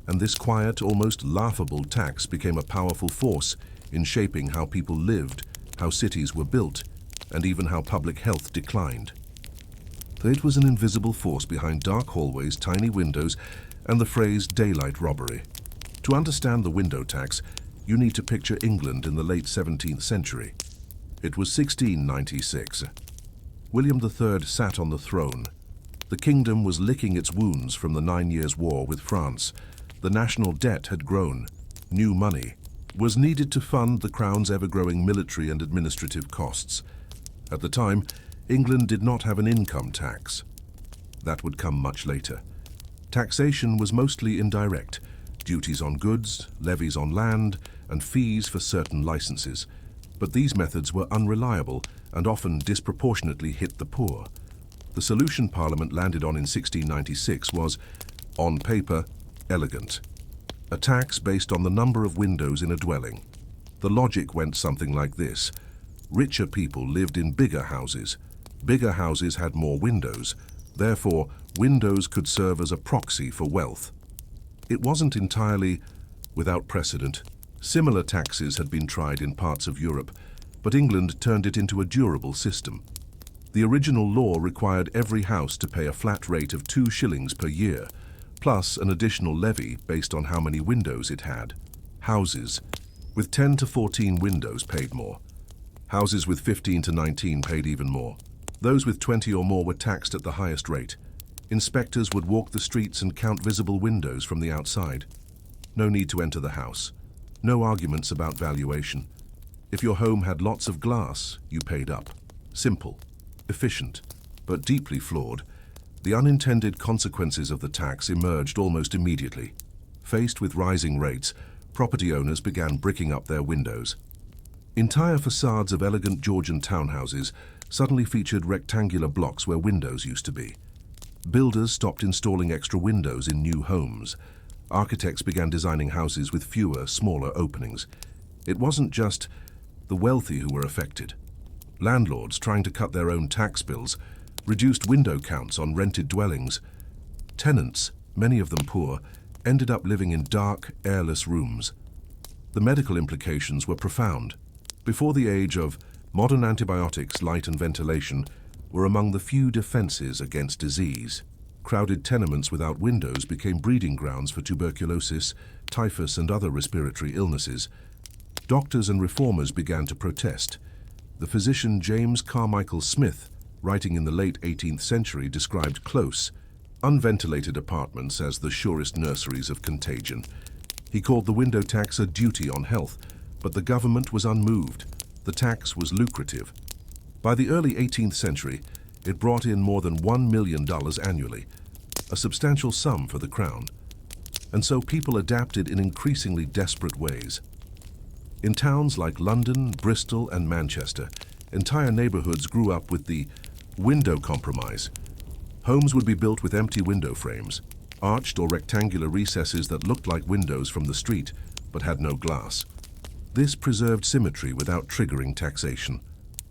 And this quiet, almost laughable tax became a powerful force in shaping how people lived, how cities were built, and even how public health declined. It was an invisible force behind dark hallways, tiny windows, and the phrase daylight robbery. To understand the window tax, you need to picture England in the late 17th century. It was 1696. William III sat on the throne. The kingdom was licking its wounds from the 9 Years' War with France. The national debt had grown. New money was needed to fund the crown's ever-growing military and administrative costs. At the time, England did not have an income tax. That would come much later. Taxation was mostly indirect: duties on goods, levies on land, and fees for certain licenses. But these methods were unreliable and often disproportionately hit the poor. The solution Parliament landed on in 1696 was, on paper, elegant. A tax based on the number of windows in a dwelling. The logic went something like this. Richer people lived in bigger houses. Bigger houses had more windows. Therefore, windows could serve as a proxy for wealth. It wasn't entirely without precedent. Similar taxes had been tried in parts of Europe, but England turned it into a durable system. The original law required every house to pay a flat rate of 2 shillings per year, plus an additional levy based on how many windows it had. Houses with 10 to 14 windows paid more. Houses with 15 to 19 paid even more. Those with 20 or more were taxed at the highest rate. Inspectors would walk the streets and count visible windows from the outside. No need to enter the house. No arguments about valuation. If your home had lots of glass, you paid up. Simple, efficient, but deeply flawed. The unintended consequences of the tax emerged almost immediately. Faced with rising rates, property owners began bricking up their windows. Entire facades of elegant Georgian townhouses suddenly featured rectangular blocks where windows used to be. Builders stopped installing extra windows in new homes. Architects began designing houses with fewer, smaller openings. It wasn't just the wealthy who were affected. Landlords, trying to cut their own tax bills, reduced window counts on rented dwellings. Tenants, many of them poor, ended up living in dark, airless rooms. The medical implications were profound. Before the age of modern antibiotics, light and ventilation were among the few defenses against disease. Crowded tenements without windows became breeding grounds for tuberculosis, typhus, and other respiratory illnesses. Doctors and reformers began to protest. The physician James Carmichael Smith, writing in the late 18th century, described close, unventilated apartments as the surest nurseries of contagion. He called the window tax a duty on health, but the government was unmoved. The tax was lucrative. By the early 18th century, it brought in more than $1 million annually, a substantial sum for the crown. And so people adapted in increasingly desperate ways. In towns like London, Bristol, and Manchester, entire neighborhoods grew up with the window compromise. Homes would be built with empty window frames, arched or rectangular recesses that looked like windows from the street, but had no glass. This preserved symmetry without triggering taxation.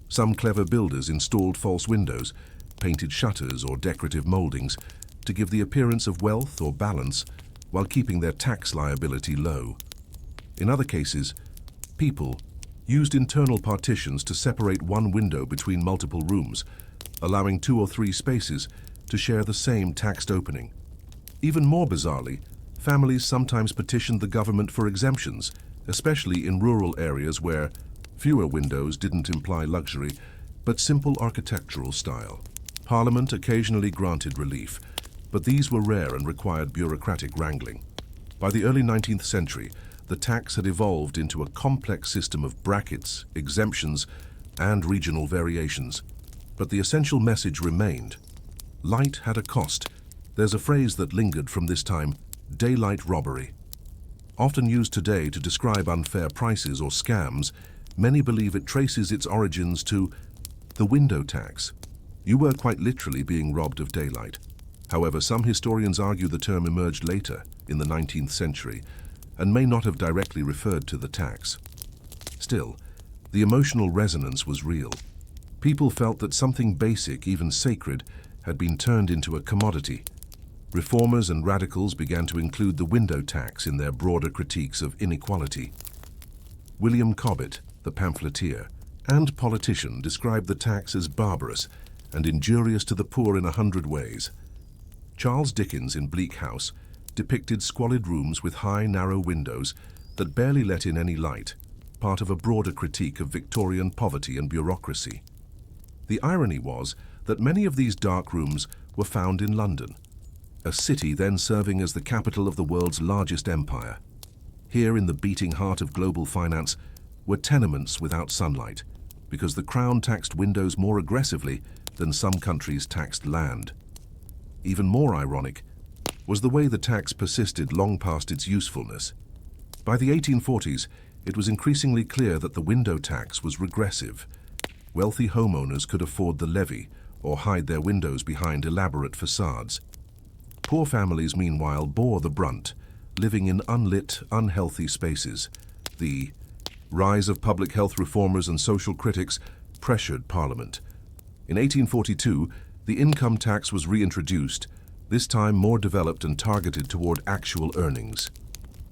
Some clever builders installed false windows, painted shutters or decorative moldings to give the appearance of wealth or balance while keeping their tax liability low. In other cases, people used internal partitions to separate one window between multiple rooms, allowing 2 or 3 spaces to share the same taxed opening. Even more bizarrely, families sometimes petitioned the government for exemptions, especially in rural areas where fewer windows didn't imply luxury, but simple architectural style. Parliament occasionally granted relief, but these were rare and required bureaucratic wrangling. By the early 19th century, the tax had evolved into a complex system of brackets, exemptions, and regional variations. But the essential message remained. Light had a cost. There's a phrase that lingered from this time, daylight robbery. Often used today to describe unfair prices or scams, many believe it traces its origins to the window tax. You were quite literally being robbed of daylight. However, some historians argue the term emerged later, in the 19th century, and may not have directly referred to the tax. Still, The emotional resonance was real. People felt that something basic, even sacred, had been turned into a commodity. Reformers and radicals began to include the window tax in their broader critiques of inequality. William Cobbett, the pamphleteer and politician, described the tax as barbarous and injurious to the poor in 100 ways. Charles Dickens in Bleak House depicted squalid rooms with high, narrow windows that barely let in any light, part of a broader critique of Victorian poverty and bureaucracy. The irony was that many of these dark rooms were found in London, a city then serving as the capital of the world's largest empire. Here, in the beating heart of global finance, were tenements without sunlight, because the Crown taxed windows more aggressively than some countries taxed land. Even more ironic was the way the tax persisted long past its usefulness. By the 1840s, it was increasingly clear that the window tax was regressive. Wealthy homeowners could afford the levy or hide their windows behind elaborate facades. Poor families, meanwhile, bore the brunt, living in unlit, unhealthy spaces. The rise of public health reformers and social critics pressured Parliament. In 1842, the income tax was reintroduced, this time more developed and targeted toward actual earnings.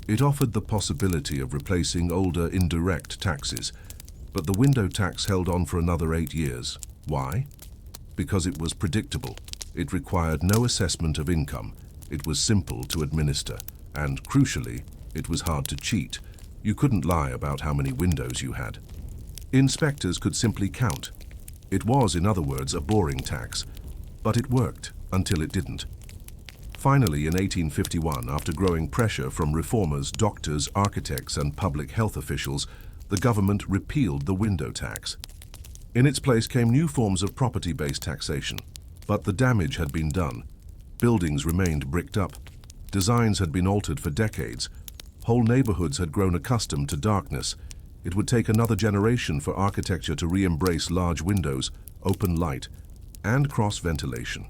It offered the possibility of replacing older indirect taxes, but the window tax held on for another 8 years. Why? Because it was predictable. It required no assessment of income. It was simple to administer. And crucially, it was hard to cheat. You couldn't lie about how many windows you had. Inspectors could simply count. It was, in other words, a boring tax. But it worked until it didn't. Finally, in 1851, after growing pressure from reformers, doctors, architects, and public health officials, the government repealed the window tax. In its place came new forms of property-based taxation. But the damage had been done. Buildings remained bricked up. Designs had been altered for decades. Whole neighborhoods had grown accustomed to darkness. It would take another generation for architecture to re-embrace large windows, open light, and cross-ventilation.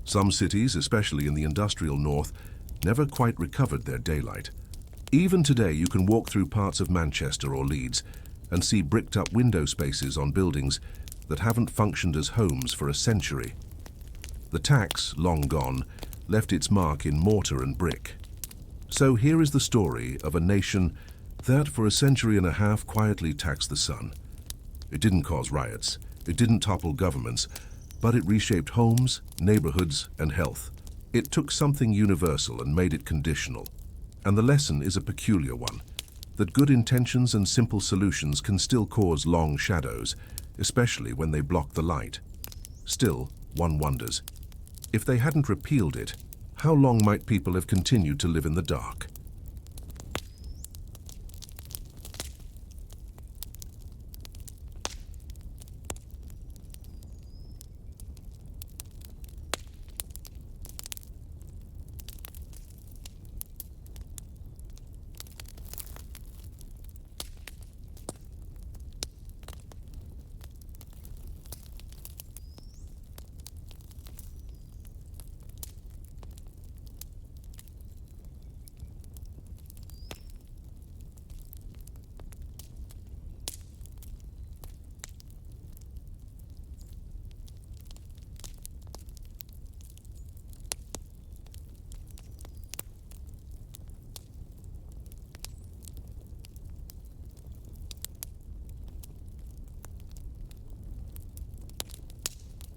Some cities, especially in the industrial north, never quite recovered their daylight. Even today, you can walk through parts of Manchester or Leeds and see bricked-up window spaces on buildings that haven't functioned as homes for a century. The tax, long gone, left its mark in mortar and brick. So here is the story of a nation that for a century and a half quietly taxed the sun. It didn't cause riots, it didn't topple governments, but it reshaped homes, neighborhoods, and health. It took something universal and made it conditional. And the lesson is a peculiar one, that good intentions and simple solutions can still cause long shadows, especially when they block the light. Still, one wonders, if they hadn't repealed it, how long might people have continued to live in the dark?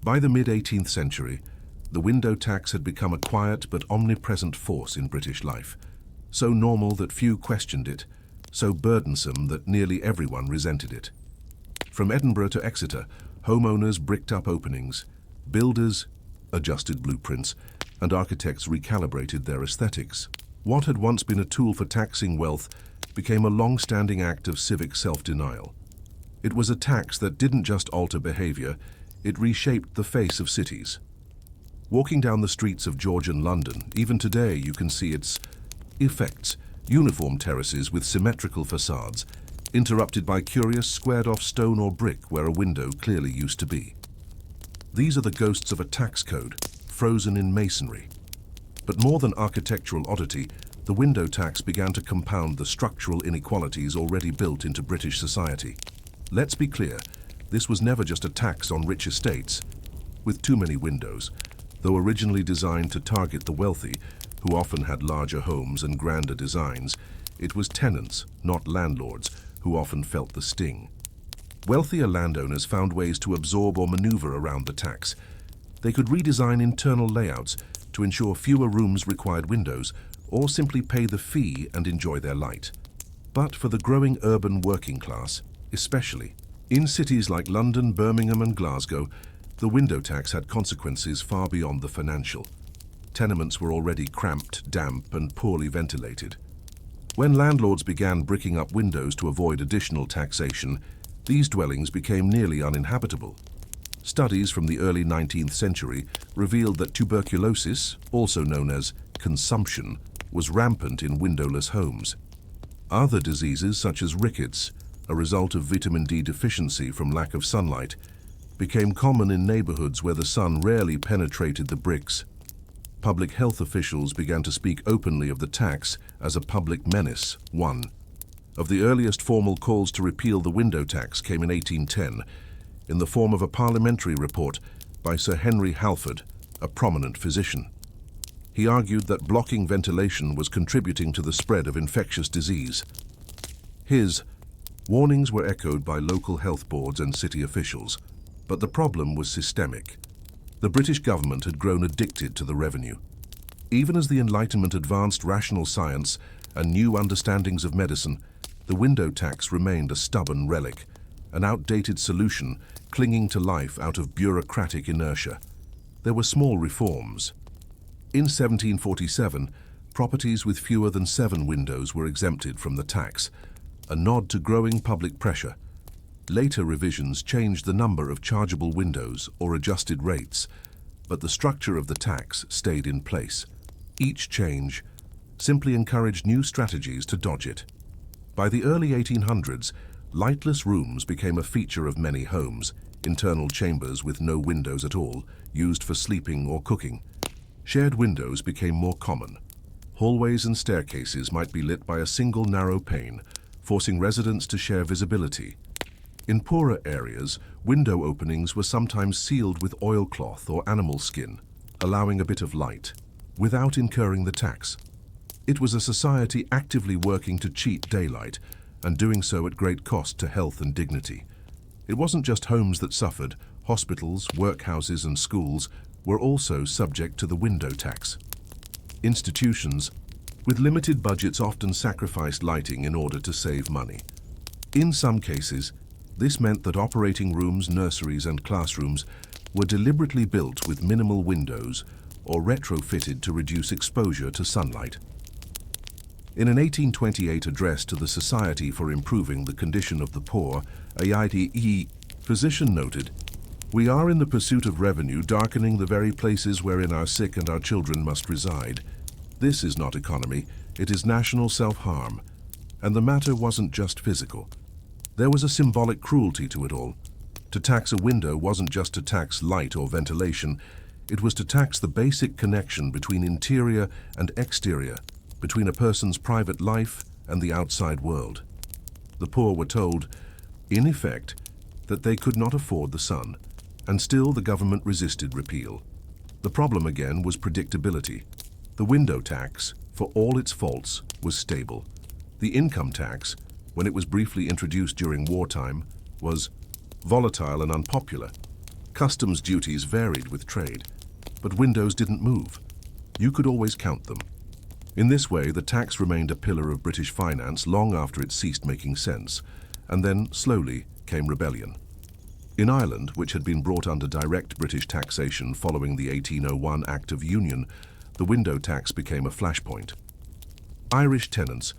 By the mid-18th century, the window tax had become a quiet but omnipresent force in British life, so normal that few questioned it, so burdensome that nearly everyone resented it. From Edinburgh to Exeter, homeowners bricked up openings, builders adjusted blueprints, and architects recalibrated their aesthetics. What had once been a tool for taxing wealth became a long-standing act of civic self-denial. It was a tax that didn't just alter behavior, it reshaped the face of cities. Walking down the streets of Georgian London, even today you can see its effects, uniform terraces with symmetrical facades, interrupted by curious squared-off stone or brick where a window clearly used to be. These are the ghosts of a tax code, frozen in masonry. But more than architectural oddity, the window tax began to compound the structural inequalities already built into British society. Let's be clear, this was never just a tax on rich estates with too many windows. Though originally designed to target the wealthy, who often had larger homes and grander designs, it was tenants, not landlords, who often felt the sting. Wealthier landowners found ways to absorb or maneuver around the tax. They could redesign internal layouts to ensure fewer rooms required windows, or simply pay the fee and enjoy their light. But for the growing urban working class, especially in cities like London, Birmingham and Glasgow, the window tax had consequences far beyond the financial. Tenements were already cramped, damp and poorly ventilated. When landlords began bricking up windows to avoid additional taxation, these dwellings became nearly uninhabitable. Studies from the early 19th century revealed that tuberculosis, also known as consumption, was rampant in windowless homes. Other diseases such as rickets, a result of vitamin D deficiency from lack of sunlight, became common in neighborhoods where the sun rarely penetrated the bricks. Public health officials began to speak openly of the tax as a public menace. One of the earliest formal calls to repeal the window tax came in 1810, in the form of a parliamentary report by Sir Henry Halford, a prominent physician. He argued that blocking ventilation was contributing to the spread of infectious disease. His warnings were echoed by local health boards and city officials, but the problem was systemic. The British government had grown addicted to the revenue. Even as the Enlightenment advanced rational science and new understandings of medicine, the window tax remained a stubborn relic, an outdated solution clinging to life out of bureaucratic inertia. There were small reforms. In 1747, properties with fewer than 7 windows were exempted from the tax, a nod to growing public pressure. Later revisions changed the number of chargeable windows or adjusted rates, but the structure of the tax stayed in place. Each change simply encouraged new strategies to dodge it. By the early 1800s, lightless rooms became a feature of many homes, internal chambers with no windows at all, used for sleeping or cooking. Shared windows became more common. Hallways and staircases might be lit by a single narrow pane, forcing residents to share visibility. In poorer areas, window openings were sometimes sealed with oilcloth or animal skin, allowing a bit of light, without incurring the tax. It was a society actively working to cheat daylight, and doing so at great cost to health and dignity. It wasn't just homes that suffered. Hospitals, workhouses and schools were also subject to the window tax. Institutions with limited budgets often sacrificed lighting in order to save money. In some cases, this meant that operating rooms, nurseries and classrooms were deliberately built with minimal windows or retrofitted to reduce exposure to sunlight. In an 1828 address to the Society for Improving the Condition of the Poor, a IDE physician noted, "We are in the pursuit of revenue darkening the very places wherein our sick and our children must reside. This is not economy, it is national self-harm." And the matter wasn't just physical. There was a symbolic cruelty to it all. To tax a window wasn't just to tax light or ventilation, it was to tax the basic connection between interior and exterior, between a person's private life and the outside world. The poor were told, in effect, that they could not afford the sun, and still the government resisted repeal. The problem again was predictability. The window tax, for all its faults, was stable. The income tax, when it was briefly introduced during wartime, was volatile and unpopular. Customs duties varied with trade, but windows didn't move. You could always count them. In this way, the tax remained a pillar of British finance long after it ceased making sense, and then, slowly, came rebellion. In Ireland, which had been brought under direct British taxation following the 1801 Act of Union, the window tax became a flashpoint. Irish tenants,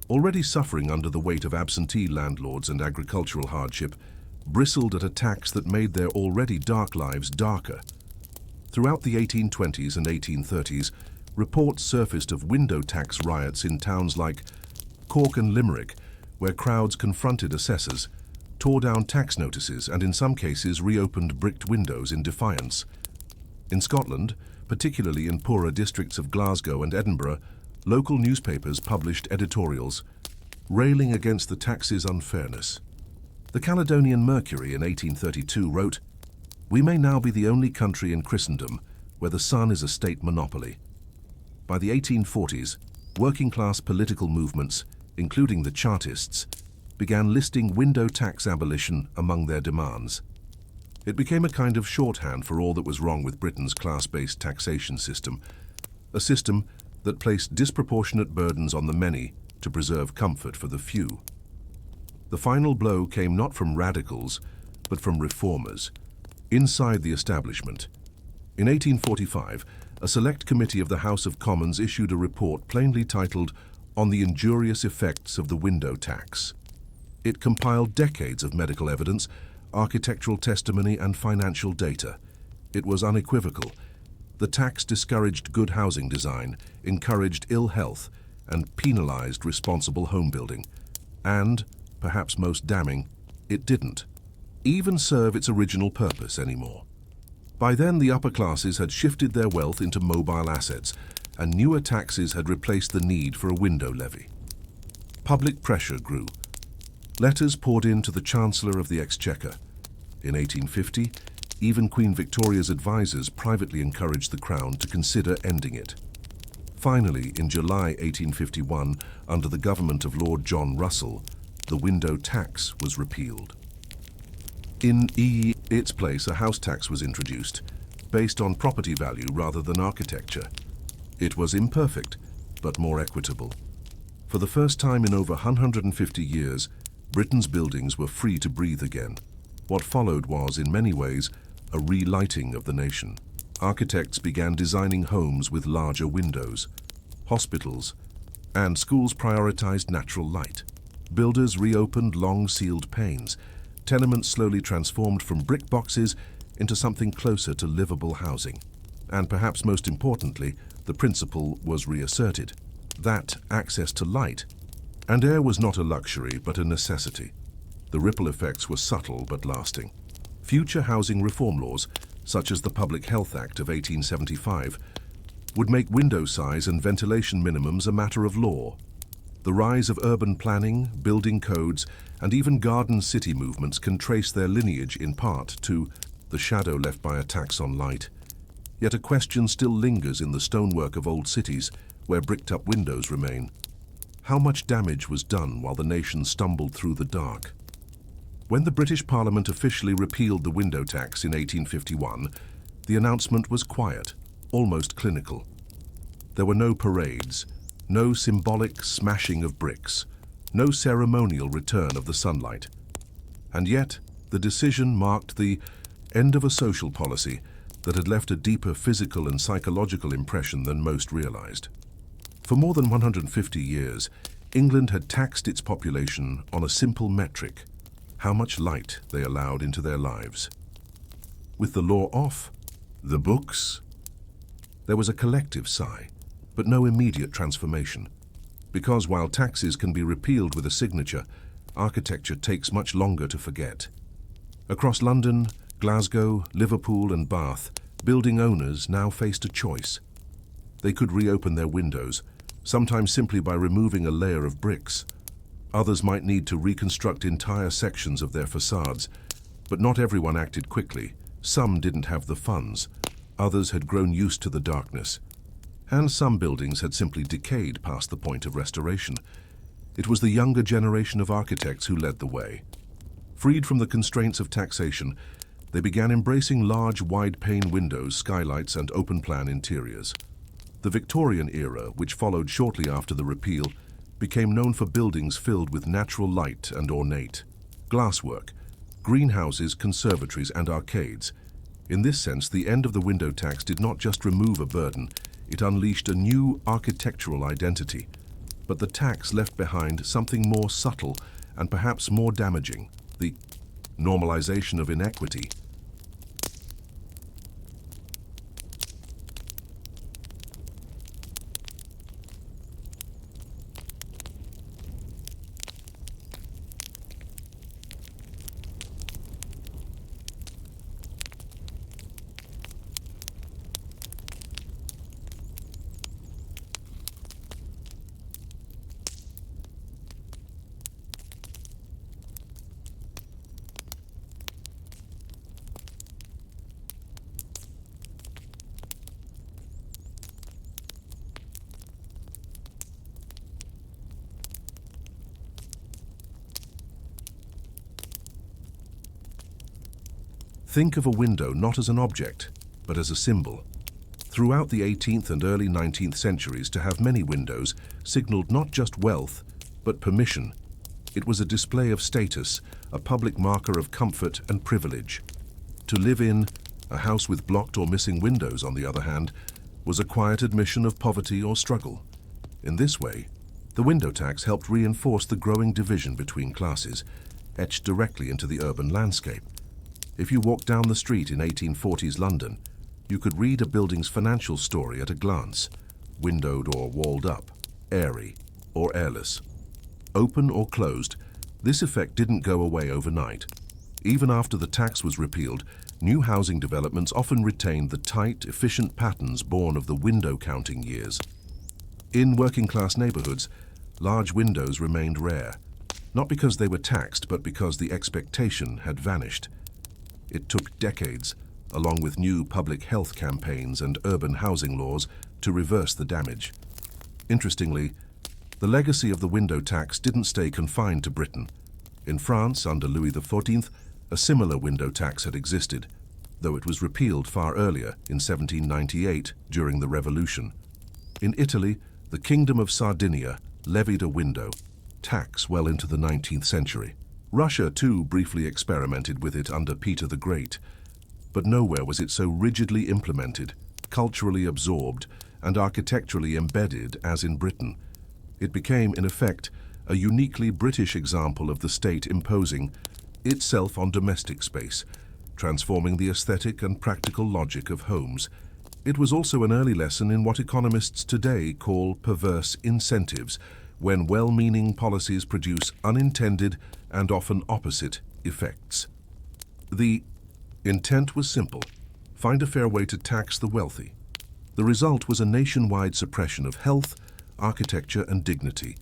already suffering under the weight of absentee landlords and agricultural hardship, bristled at a tax that made their already dark lives darker. Throughout the 1820s and 1830s, reports surfaced of window tax riots in towns like Cork and Limerick, where crowds confronted assessors, tore down tax notices and in some cases reopened bricked windows in defiance. In Scotland, particularly in poorer districts of Glasgow and Edinburgh, local newspapers published editorials railing against the tax's unfairness. The Caledonian Mercury in 1832 wrote, "We may now be the only country in Christendom where the sun is a state monopoly." By the 1840s, working-class political movements, including the Chartists, began listing window tax abolition among their demands. It became a kind of shorthand for all that was wrong with Britain's class-based taxation system, a system that placed disproportionate burdens on the many to preserve comfort for the few. The final blow came not from radicals, but from reformers, inside the establishment. In 1845, a select committee of the House of Commons issued a report plainly titled "On the Injurious Effects of the Window Tax." It compiled decades of medical evidence, architectural testimony, and financial data. It was unequivocal. The tax discouraged good housing design, encouraged ill health, and penalized responsible home building. And, perhaps most damning, it didn't even serve its original purpose anymore. By then, the upper classes had shifted their wealth into mobile assets, and newer taxes had replaced the need for a window levy. Public pressure grew. Letters poured in to the Chancellor of the Exchequer. In 1850, even Queen Victoria's advisors privately encouraged the Crown to consider ending it. Finally, in July 1851, under the government of Lord John Russell, the window tax was repealed. In its place, a house tax was introduced, based on property value rather than architecture. It was imperfect, but more equitable. For the first time in over 150 years, Britain's buildings were free to breathe again. What followed was, in many ways, a relighting of the nation. Architects began designing homes with larger windows. Hospitals and schools prioritized natural light. Builders reopened long-sealed panes. Tenements slowly transformed from brick boxes into something closer to livable housing. And perhaps most importantly, the principle was reasserted, that access to light and air was not a luxury but a necessity. The ripple effects were subtle but lasting. Future housing reform laws, such as the Public Health Act of 1875, would make window size and ventilation minimums a matter of law. The rise of urban planning, building codes, and even garden city movements can trace their lineage in part to the shadow left by a tax on light. Yet a question still lingers in the stonework of old cities where bricked-up windows remain. How much damage was done while the nation stumbled through the dark? When the British Parliament officially repealed the window tax in 1851, the announcement was quiet, almost clinical. There were no parades, no symbolic smashing of bricks, no ceremonial return of the sunlight. And yet, the decision marked the end of a social policy that had left a deeper physical and psychological impression than most realized. For more than 150 years, England had taxed its population on a simple metric: how much light they allowed into their lives. With the law off, the books, there was a collective sigh, but no immediate transformation. Because while taxes can be repealed with a signature, architecture takes much longer to forget. Across London, Glasgow, Liverpool, and Bath, building owners now faced a choice. They could reopen their windows, sometimes simply by removing a layer of bricks. Others might need to reconstruct entire sections of their facades, but not everyone acted quickly. Some didn't have the funds, others had grown used to the darkness, and some buildings had simply decayed past the point of restoration. It was the younger generation of architects who led the way. Freed from the constraints of taxation, they began embracing large, wide-pane windows, skylights, and open-plan interiors. The Victorian era, which followed shortly after the repeal, became known for buildings filled with natural light and ornate glasswork, greenhouses, conservatories, and arcades. In this sense, the end of the window tax did not just remove a burden, it unleashed a new architectural identity. But the tax left behind something more subtle and perhaps more damaging: the normalization of inequity. Think of a window not as an object, but as a symbol. Throughout the 18th and early 19th centuries, to have many windows signaled not just wealth, but permission. It was a display of status, a public marker of comfort and privilege. To live in a house with blocked or missing windows, on the other hand, was a quiet admission of poverty or struggle. In this way, the window tax helped reinforce the growing division between classes, etched directly into the urban landscape. If you walked down the street in 1840s London, you could read a building's financial story at a glance: windowed or walled up, airy or airless. Open or closed, this effect didn't go away overnight. Even after the tax was repealed, new housing developments often retained the tight, efficient patterns born of the window counting years. In working-class neighborhoods, large windows remained rare, not because they were taxed, but because the expectation had vanished. It took decades, along with new public health campaigns and urban housing laws, to reverse the damage. Interestingly, the legacy of the window tax didn't stay confined to Britain. In France, under Louis XIV, a similar window tax had existed, though it was repealed far earlier, in 1798, during the Revolution. In Italy, the Kingdom of Sardinia levied a window tax well into the 19th century. Russia, too, briefly experimented with it under Peter the Great, but nowhere was it so rigidly implemented, culturally absorbed, and architecturally embedded as in Britain. It became, in effect, a uniquely British example of the state imposing itself on domestic space, transforming the aesthetic and practical logic of homes. It was also an early lesson in what economists today call perverse incentives, when well-meaning policies produce unintended and often opposite effects. The intent was simple: find a fair way to tax the wealthy. The result was a nationwide suppression of health, architecture, and dignity,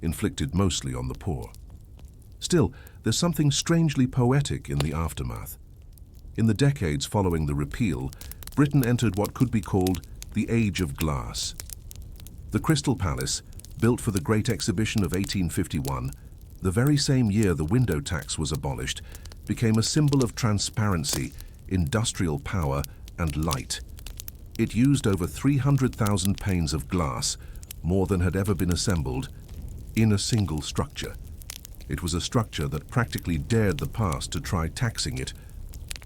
inflicted mostly on the poor. Still, there's something strangely poetic in the aftermath. In the decades following the repeal, Britain entered what could be called the Age of Glass. The Crystal Palace, built for the Great Exhibition of 1851, the very same year the window tax was abolished, became a symbol of transparency, industrial power, and light. It used over 300,000 panes of glass, more than had ever been assembled, in a single structure. It was a structure that practically dared the past to try taxing it.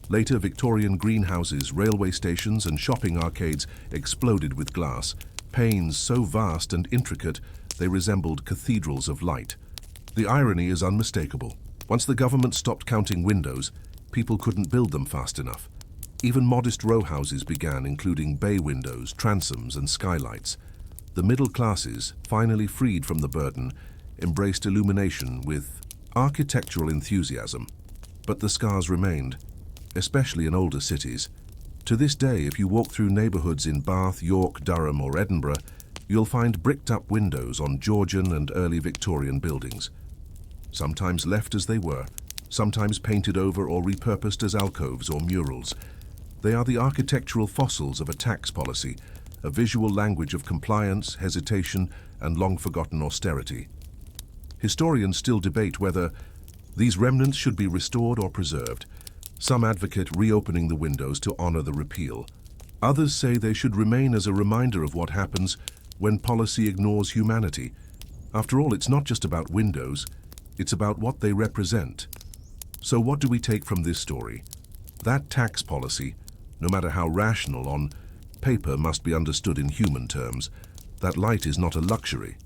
Later, Victorian greenhouses, railway stations, and shopping arcades exploded with glass, panes so vast and intricate they resembled cathedrals of light. The irony is unmistakable. Once the government stopped counting windows, people couldn't build them fast enough. Even modest row houses began, including bay windows, transoms, and skylights. The middle classes, finally freed from the burden, embraced illumination with architectural enthusiasm. But the scars remained, especially in older cities. To this day, if you walk through neighborhoods in Bath, York, Durham, or Edinburgh, you'll find bricked-up windows on Georgian and early Victorian buildings. Sometimes left as they were, sometimes painted over or repurposed as alcoves or murals. They are the architectural fossils of a tax policy, a visual language of compliance, hesitation, and long-forgotten austerity. Historians still debate whether these remnants should be restored or preserved. Some advocate reopening the windows to honor the repeal. Others say they should remain as a reminder of what happens when policy ignores humanity. After all, it's not just about windows, it's about what they represent. So what do we take from this story? That tax policy, no matter how rational on paper, must be understood in human terms. That light is not a luxury.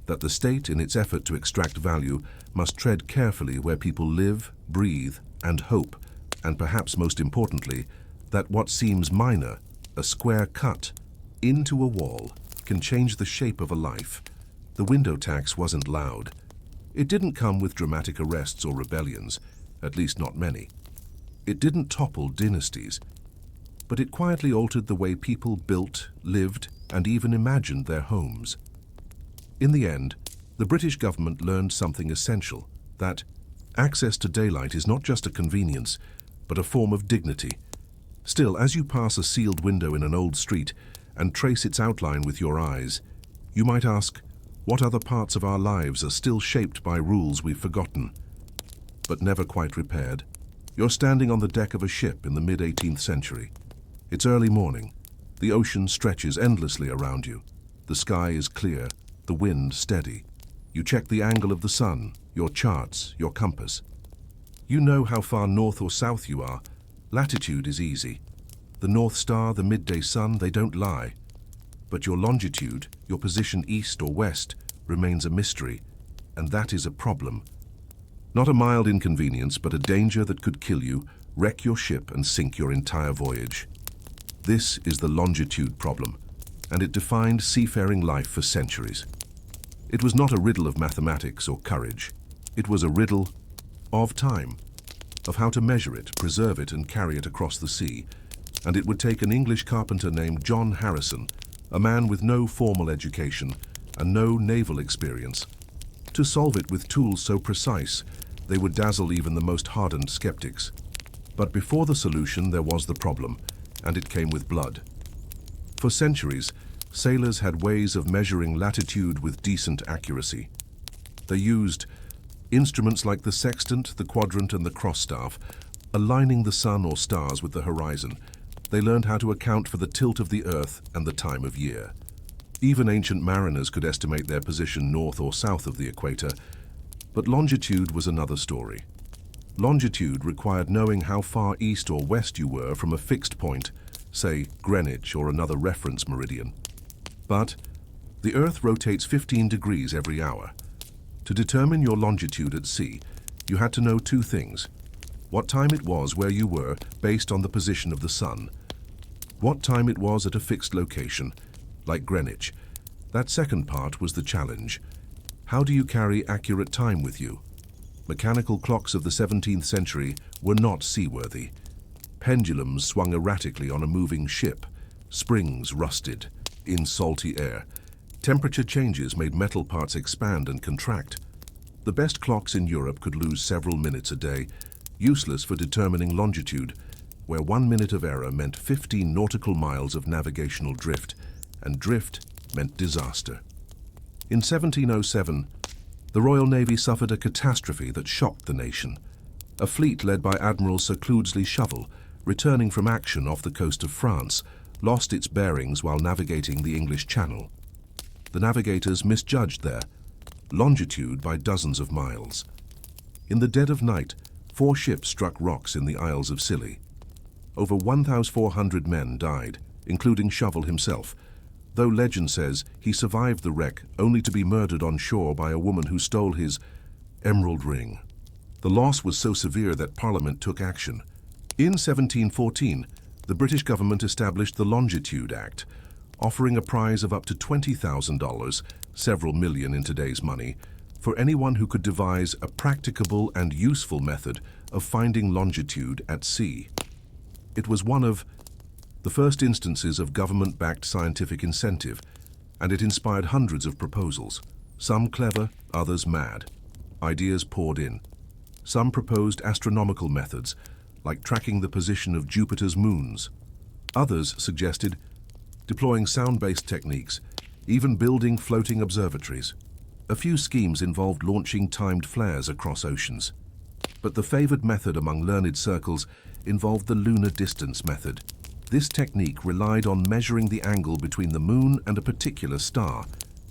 That the state, in its effort to extract value, must tread carefully where people live, breathe, and hope. And perhaps most importantly, that what seems minor, a square cut into a wall, can change the shape of a life. The window tax wasn't loud. It didn't come with dramatic arrests or rebellions, at least not many. It didn't topple dynasties, but it quietly altered the way people built, lived, and even imagined their homes. In the end, the British government learned something essential, that access to daylight is not just a convenience, but a form of dignity. Still, as you pass a sealed window in an old street and trace its outline with your eyes, you might ask, what other parts of our lives are still shaped by rules we've forgotten, but never quite repaired? You're standing on the deck of a ship in the mid-18th century. It's early morning. The ocean stretches endlessly around you. The sky is clear, the wind steady. You check the angle of the sun, your charts, your compass. You know how far north or south you are. Latitude is easy. The North Star, the midday sun, they don't lie. But your longitude, your position east or west, remains a mystery, and that is a problem. Not a mild inconvenience, but a danger that could kill you, wreck your ship and sink your entire voyage. This is the longitude problem, and it defined seafaring life for centuries. It was not a riddle of mathematics or courage. It was a riddle of time, of how to measure it, preserve it, and carry it across the sea. And it would take an English carpenter named John Harrison, a man with no formal education and no naval experience, to solve it with tools so precise they would dazzle even the most hardened skeptics. But before the solution, there was the problem, and it came with blood. For centuries, sailors had ways of measuring latitude with decent accuracy. They used instruments like the sextant, the quadrant, and the cross-staff, aligning the sun or stars with the horizon. They learned how to account for the tilt of the earth and the time of year. Even ancient mariners could estimate their position north or south of the equator. But longitude was another story. Longitude required knowing how far east or west you were from a fixed point, say Greenwich or another reference meridian. But the Earth rotates 15 degrees every hour. To determine your longitude at sea, you had to know two things: what time it was where you were based on the position of the sun, what time it was at a fixed location, like Greenwich. That second part was the challenge. How do you carry accurate time with you? Mechanical clocks of the 17th century were not seaworthy. Pendulums swung erratically on a moving ship. Springs rusted in salty air. Temperature changes made metal parts expand and contract. The best clocks in Europe could lose several minutes a day, useless for determining longitude, where 1 minute of error meant 15 nautical miles of navigational drift, and drift meant disaster. In 1707, the Royal Navy suffered a catastrophe that shocked the nation. A fleet led by Admiral Sir Cloudesley Shovel, returning from action off the coast of France, lost its bearings while navigating the English Channel. The navigators misjudged their longitude by dozens of miles. In the dead of night, 4 ships struck rocks in the Isles of Scilly. Over 1,400 men died, including Shovel himself, though legend says he survived the wreck only to be murdered on shore by a woman who stole his emerald ring. The loss was so severe that Parliament took action. In 1714, the British government established the Longitude Act, offering a prize of up to $20,000, several million in today's money, for anyone who could devise a practicable and useful method of finding longitude at sea. It was one of the first instances of government-backed scientific incentive, and it inspired hundreds of proposals, some clever, others mad. Ideas poured in. Some proposed astronomical methods, like tracking the position of Jupiter's moons. Others suggested deploying sound-based techniques, even building floating observatories. A few schemes involved launching timed flares across oceans. But the favored method among learned circles involved the lunar distance method. This technique relied on measuring the angle between the moon and a particular star,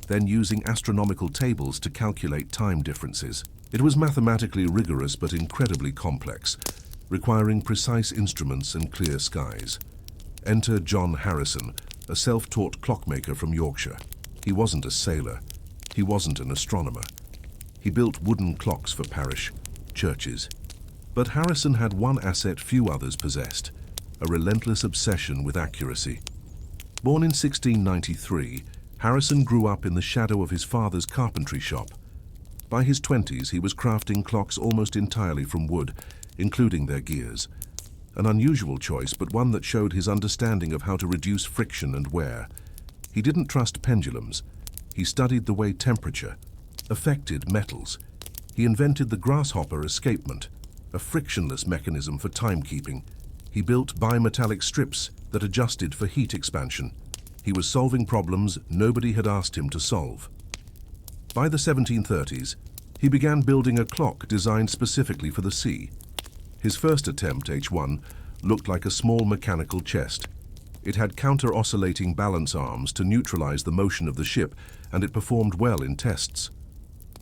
then using astronomical tables to calculate time differences. It was mathematically rigorous but incredibly complex, requiring precise instruments and clear skies. Enter John Harrison, a self-taught clockmaker from Yorkshire. He wasn't a sailor. He wasn't an astronomer. He built wooden clocks for parish churches. But Harrison had one asset few others possessed: a relentless obsession with accuracy. Born in 1693, Harrison grew up in the shadow of his father's carpentry shop. By his 20s, he was crafting clocks almost entirely from wood, including their gears. An unusual choice, but one that showed his understanding of how to reduce friction and wear. He didn't trust pendulums. He studied the way temperature affected metals. He invented the grasshopper escapement, a frictionless mechanism for timekeeping. He built bimetallic strips that adjusted for heat expansion. He was solving problems nobody had asked him to solve. By the 1730s, he began building a clock designed specifically for the sea. His first attempt, H1, looked like a small mechanical chest. It had counter-oscillating balance arms to neutralize the motion of the ship, and it performed well in tests.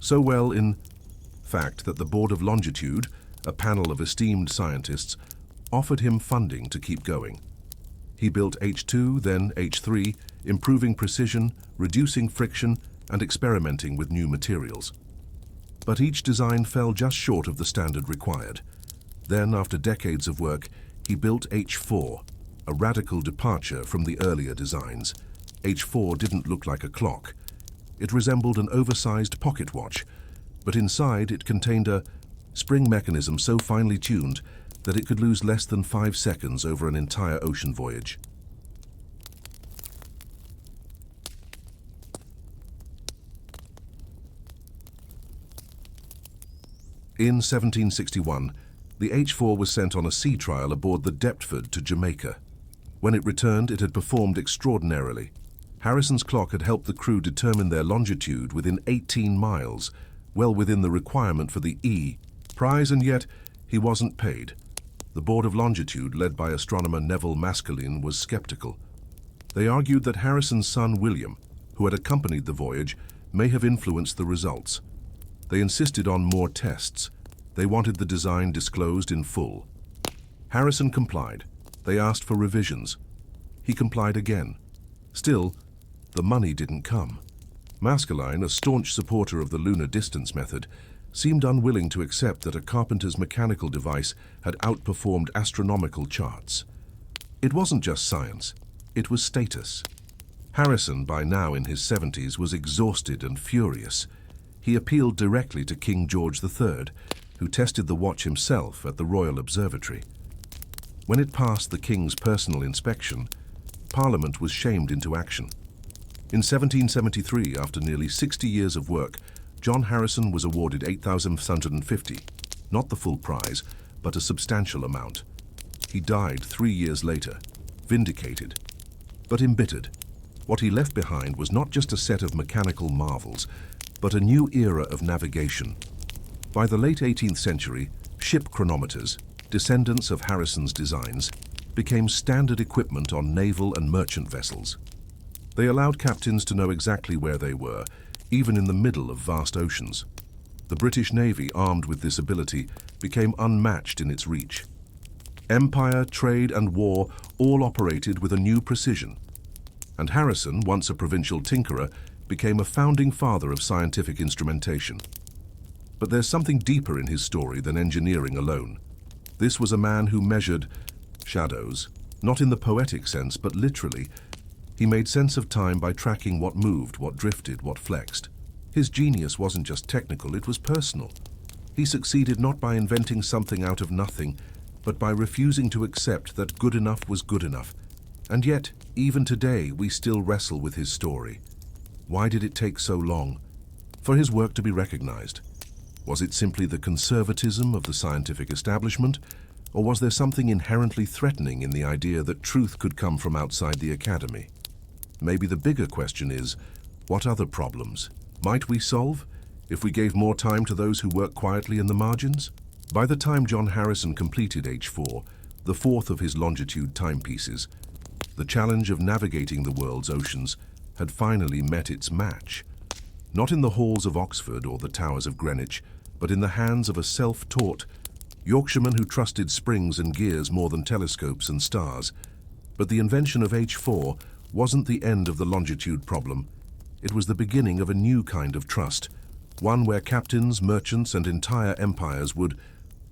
So well, in fact, that the Board of Longitude, a panel of esteemed scientists, offered him funding to keep going. He built H2, then H3, improving precision, reducing friction, and experimenting with new materials. But each design fell just short of the standard required. Then, after decades of work, he built H4, a radical departure from the earlier designs. H4 didn't look like a clock. It resembled an oversized pocket watch, but inside it contained a spring mechanism so finely tuned that it could lose less than 5 seconds over an entire ocean voyage. In 1761, the H4 was sent on a sea trial aboard the Deptford to Jamaica. When it returned, it had performed extraordinarily. Harrison's clock had helped the crew determine their longitude within 18 miles, well within the requirement for the E prize, and yet he wasn't paid. The Board of Longitude, led by astronomer Neville Maskelyne, was skeptical. They argued that Harrison's son William, who had accompanied the voyage, may have influenced the results. They insisted on more tests. They wanted the design disclosed in full. Harrison complied. They asked for revisions. He complied again. Still, the money didn't come. Maskelyne, a staunch supporter of the lunar distance method, seemed unwilling to accept that a carpenter's mechanical device had outperformed astronomical charts. It wasn't just science, it was status. Harrison, by now in his 70s, was exhausted and furious. He appealed directly to King George III, who tested the watch himself at the Royal Observatory. When it passed the King's personal inspection, Parliament was shamed into action. In 1773, after nearly 60 years of work, John Harrison was awarded $8,650, not the full prize, but a substantial amount. He died 3 years later, vindicated, but embittered. What he left behind was not just a set of mechanical marvels, but a new era of navigation. By the late 18th century, ship chronometers, descendants of Harrison's designs, became standard equipment on naval and merchant vessels. They allowed captains to know exactly where they were, even in the middle of vast oceans. The British Navy, armed with this ability, became unmatched in its reach. Empire, trade, and war all operated with a new precision. And Harrison, once a provincial tinkerer, became a founding father of scientific instrumentation. But there's something deeper in his story than engineering alone. This was a man who measured shadows, not in the poetic sense, but literally. He made sense of time by tracking what moved, what drifted, what flexed. His genius wasn't just technical, it was personal. He succeeded not by inventing something out of nothing, but by refusing to accept that good enough was good enough. And yet, even today, we still wrestle with his story. Why did it take so long for his work to be recognized? Was it simply the conservatism of the scientific establishment, or was there something inherently threatening in the idea that truth could come from outside the academy? Maybe the bigger question is, what other problems might we solve if we gave more time to those who work quietly in the margins? By the time John Harrison completed H4, the fourth of his longitude timepieces, the challenge of navigating the world's oceans had finally met its match. Not in the halls of Oxford or the towers of Greenwich, but in the hands of a self-taught Yorkshireman who trusted springs and gears more than telescopes and stars. But the invention of H4 wasn't the end of the longitude problem. It was the beginning of a new kind of trust, one where captains, merchants, and entire empires would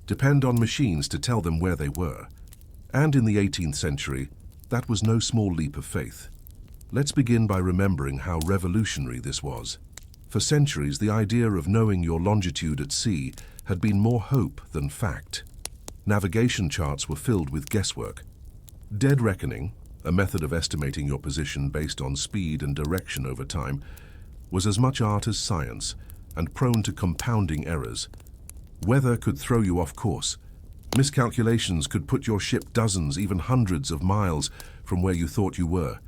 depend on machines to tell them where they were. And in the 18th century, that was no small leap of faith. Let's begin by remembering how revolutionary this was. For centuries, the idea of knowing your longitude at sea had been more hope than fact. Navigation charts were filled with guesswork. Dead reckoning, a method of estimating your position based on speed and direction over time, was as much art as science and prone to compounding errors. Weather could throw you off course. Miscalculations could put your ship dozens, even hundreds of miles from where you thought you were.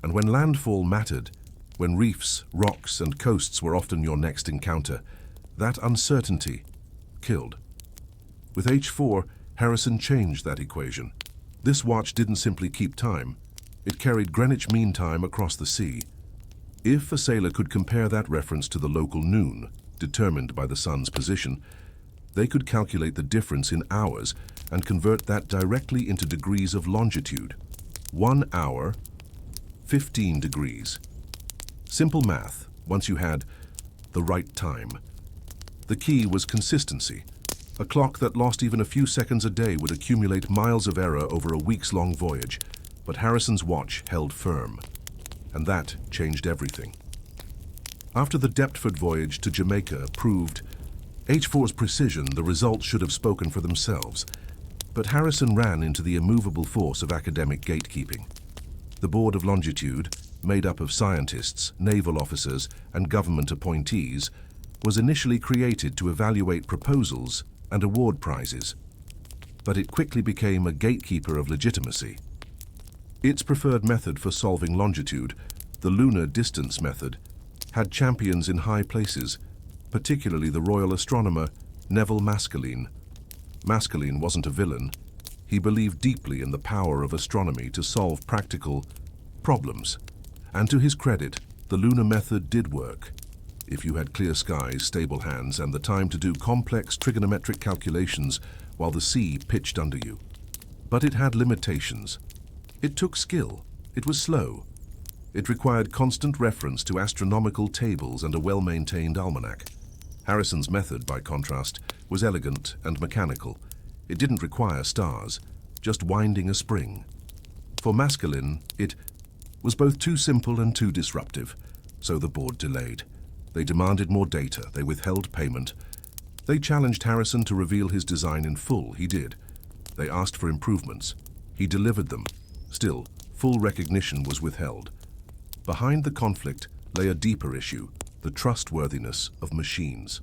And when landfall mattered, when reefs, rocks, and coasts were often your next encounter, that uncertainty killed. With H4, Harrison changed that equation. This watch didn't simply keep time, it carried Greenwich Mean Time across the sea. If a sailor could compare that reference to the local noon, determined by the sun's position, they could calculate the difference in hours and convert that directly into degrees of longitude. 1 hour, 15 degrees. Simple math, once you had the right time. The key was consistency. A clock that lost even a few seconds a day would accumulate miles of error over a weeks-long voyage, but Harrison's watch held firm. And that changed everything. After the Deptford voyage to Jamaica proved H4's precision, the results should have spoken for themselves. But Harrison ran into the immovable force of academic gatekeeping. The Board of Longitude, made up of scientists, naval officers, and government appointees, was initially created to evaluate proposals and award prizes. But it quickly became a gatekeeper of legitimacy. Its preferred method for solving longitude, the lunar distance method, had champions in high places, particularly the royal astronomer Neville Maskelyne. Maskelyne wasn't a villain. He believed deeply in the power of astronomy to solve practical problems. And to his credit, the lunar method did work, if you had clear skies, stable hands, and the time to do complex trigonometric calculations while the sea pitched under you. But it had limitations. It took skill. It was slow. It required constant reference to astronomical tables and a well-maintained almanac. Harrison's method, by contrast, was elegant and mechanical. It didn't require stars, just winding a spring. For Maskelyne, it was both too simple and too disruptive, so the board delayed. They demanded more data. They withheld payment. They challenged Harrison to reveal his design in full. He did. They asked for improvements. He delivered them. Still, full recognition was withheld. Behind the conflict lay a deeper issue, the trustworthiness of machines.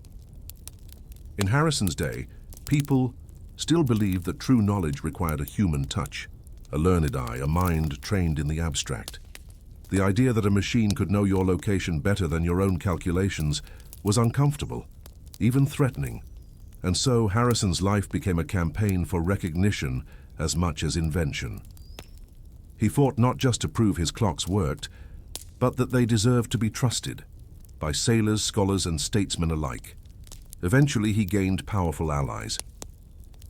In Harrison's day, people still believed that true knowledge required a human touch, a learned eye, a mind trained in the abstract. The idea that a machine could know your location better than your own calculations was uncomfortable, even threatening. And so Harrison's life became a campaign for recognition as much as invention. He fought not just to prove his clocks worked, but that they deserved to be trusted by sailors, scholars, and statesmen alike. Eventually, he gained powerful allies.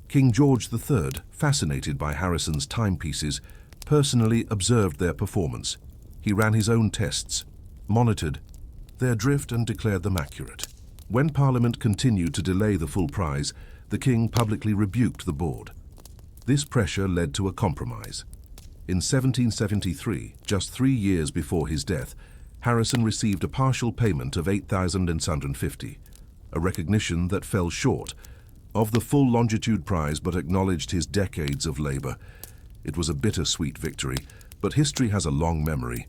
King George III, fascinated by Harrison's timepieces, personally observed their performance. He ran his own tests, monitored their drift, and declared them accurate. When Parliament continued to delay the full prize, the king publicly rebuked the board. This pressure led to a compromise. In 1773, just 3 years before his death, Harrison received a partial payment of £8,650, a recognition that fell short of the full longitude prize but acknowledged his decades of labor. It was a bittersweet victory, but history has a long memory.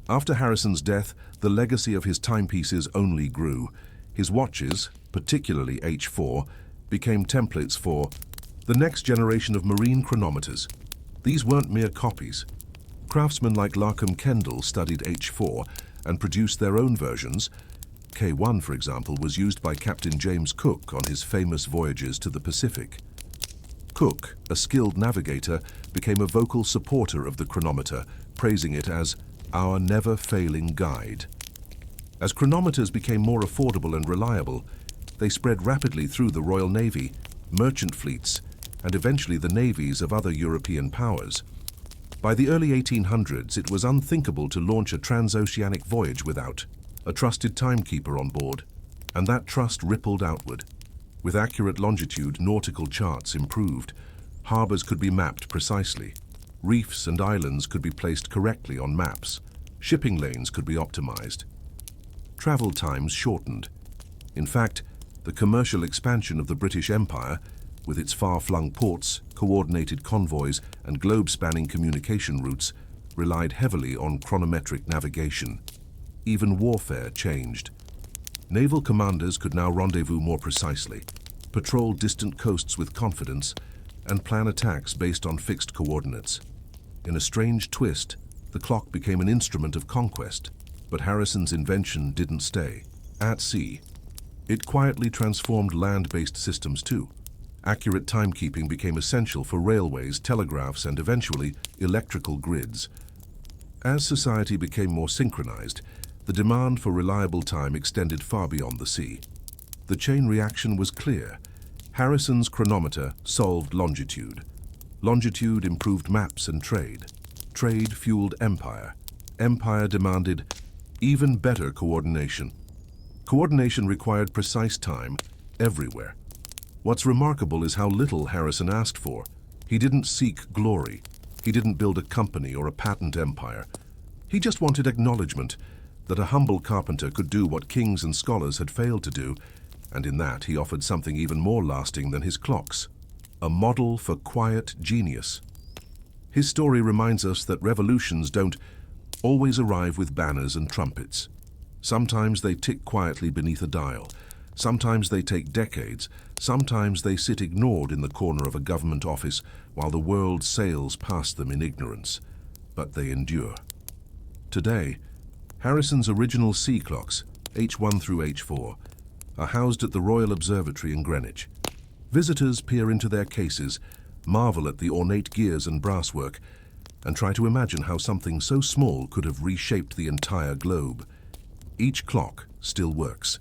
After Harrison's death, the legacy of his timepieces only grew. His watches, particularly H4, became templates for the next generation of marine chronometers. These weren't mere copies. Craftsmen like Larkham Kendall studied H4 and produced their own versions. K1, for example, was used by Captain James Cook on his famous voyages to the Pacific. Cook, a skilled navigator, became a vocal supporter of the chronometer, praising it as our never-failing guide. As chronometers became more affordable and reliable, they spread rapidly through the Royal Navy, merchant fleets, and eventually the navies of other European powers. By the early 1800s, it was unthinkable to launch a transoceanic voyage without a trusted timekeeper on board, and that trust rippled outward. With accurate longitude, nautical charts improved. Harbors could be mapped precisely. Reefs and islands could be placed correctly on maps. Shipping lanes could be optimized. Travel times shortened. In fact, the commercial expansion of the British Empire, with its far-flung ports, coordinated convoys, and globe-spanning communication routes, relied heavily on chronometric navigation. Even warfare changed. Naval commanders could now rendezvous more precisely, patrol distant coasts with confidence, and plan attacks based on fixed coordinates. In a strange twist, the clock became an instrument of conquest, but Harrison's invention didn't stay. At sea, it quietly transformed land-based systems too. Accurate timekeeping became essential for railways, telegraphs, and eventually electrical grids. As society became more synchronized, the demand for reliable time extended far beyond the sea. The chain reaction was clear. Harrison's chronometer solved longitude. Longitude improved maps and trade. Trade fueled empire. Empire demanded even better coordination. Coordination required precise time everywhere. What's remarkable is how little Harrison asked for. He didn't seek glory. He didn't build a company or a patent empire. He just wanted acknowledgement that a humble carpenter could do what kings and scholars had failed to do, and in that he offered something even more lasting than his clocks, a model for quiet genius. His story reminds us that revolutions don't always arrive with banners and trumpets. Sometimes they tick quietly beneath a dial. Sometimes they take decades. Sometimes they sit ignored in the corner of a government office while the world sails past them in ignorance. But they endure. Today, Harrison's original sea clocks, H1 through H4, are housed at the Royal Observatory in Greenwich. Visitors peer into their cases, marvel at the ornate gears and brasswork, and try to imagine how something so small could have reshaped the entire globe. Each clock still works.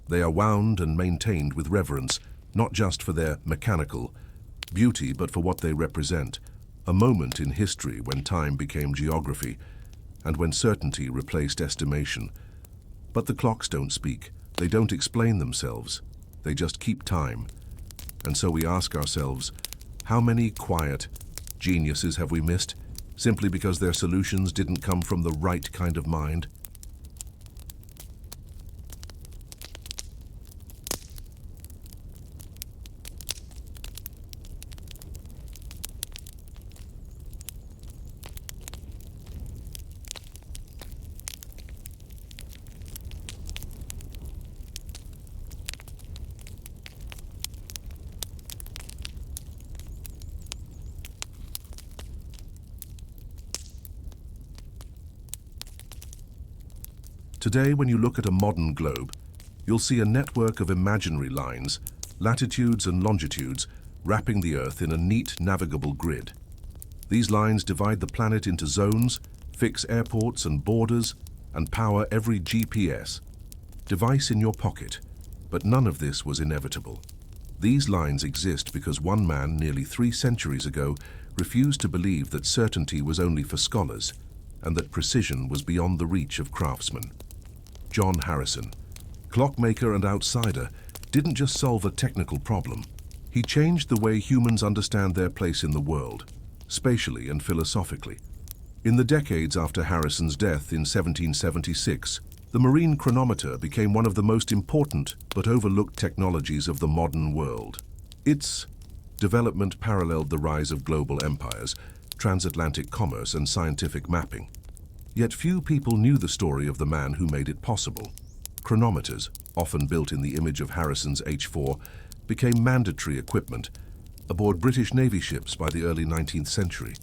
They are wound and maintained with reverence, not just for their mechanical beauty, but for what they represent, a moment in history when time became geography, and when certainty replaced estimation. But the clocks don't speak. They don't explain themselves. They just keep time. And so we ask ourselves, how many quiet geniuses have we missed simply because their solutions didn't come from the right kind of mind? Today, when you look at a modern globe, you'll see a network of imaginary lines, latitudes and longitudes, wrapping the Earth in a neat, navigable grid. These lines divide the planet into zones, fix airports and borders, and power every GPS device in your pocket. But none of this was inevitable. These lines exist because one man nearly 3 centuries ago refused to believe that certainty was only for scholars and that precision was beyond the reach of craftsmen. John Harrison, clockmaker and outsider, didn't just solve a technical problem. He changed the way humans understand their place in the world, spatially and philosophically. In the decades after Harrison's death in 1776, the marine chronometer became one of the most important but overlooked technologies of the modern world. Its development paralleled the rise of global empires, transatlantic commerce, and scientific mapping. Yet few people knew the story of the man who made it possible. Chronometers, often built in the image of Harrison's H4, became mandatory equipment aboard British Navy ships by the early 19th century.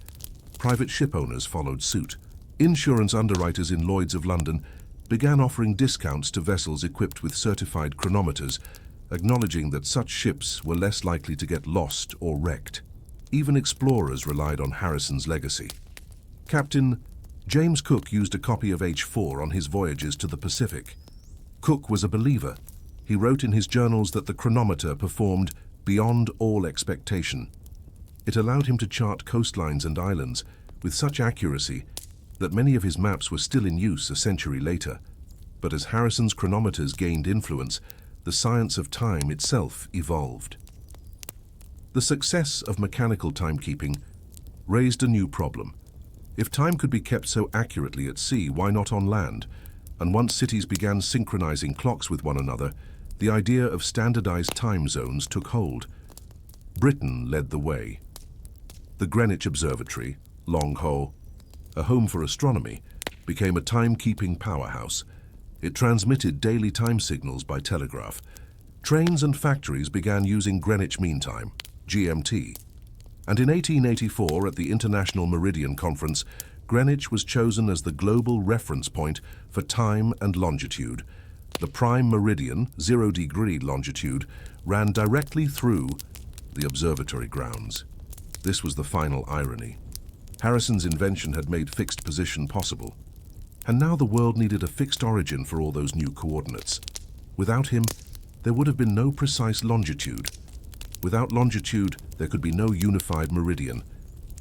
Private ship owners followed suit. Insurance underwriters in Lloyd's of London began offering discounts to vessels equipped with certified chronometers, acknowledging that such ships were less likely to get lost or wrecked. Even explorers relied on Harrison's legacy. Captain James Cook used a copy of H4 on his voyages to the Pacific. Cook was a believer. He wrote in his journals that the chronometer performed beyond all expectation. It allowed him to chart coastlines and islands with such accuracy that many of his maps were still in use a century later. But as Harrison's chronometers gained influence, the science of time itself evolved. The success of mechanical timekeeping raised a new problem. If time could be kept so accurately at sea, why not on land? And once cities began synchronizing clocks with one another, the idea of standardized time zones took hold. Britain led the way. The Greenwich Observatory, Long Ho, a home for astronomy, became a timekeeping powerhouse. It transmitted daily time signals by telegraph. Trains and factories began using Greenwich Mean Time, GMT. And in 1884, at the International Meridian Conference, Greenwich was chosen as the global reference point for time and longitude. The prime meridian, 0-degree longitude, ran directly through the observatory grounds. This was the final irony. Harrison's invention had made fixed position possible. And now the world needed a fixed origin for all those new coordinates. Without him, there would have been no precise longitude. Without longitude, there could be no unified meridian.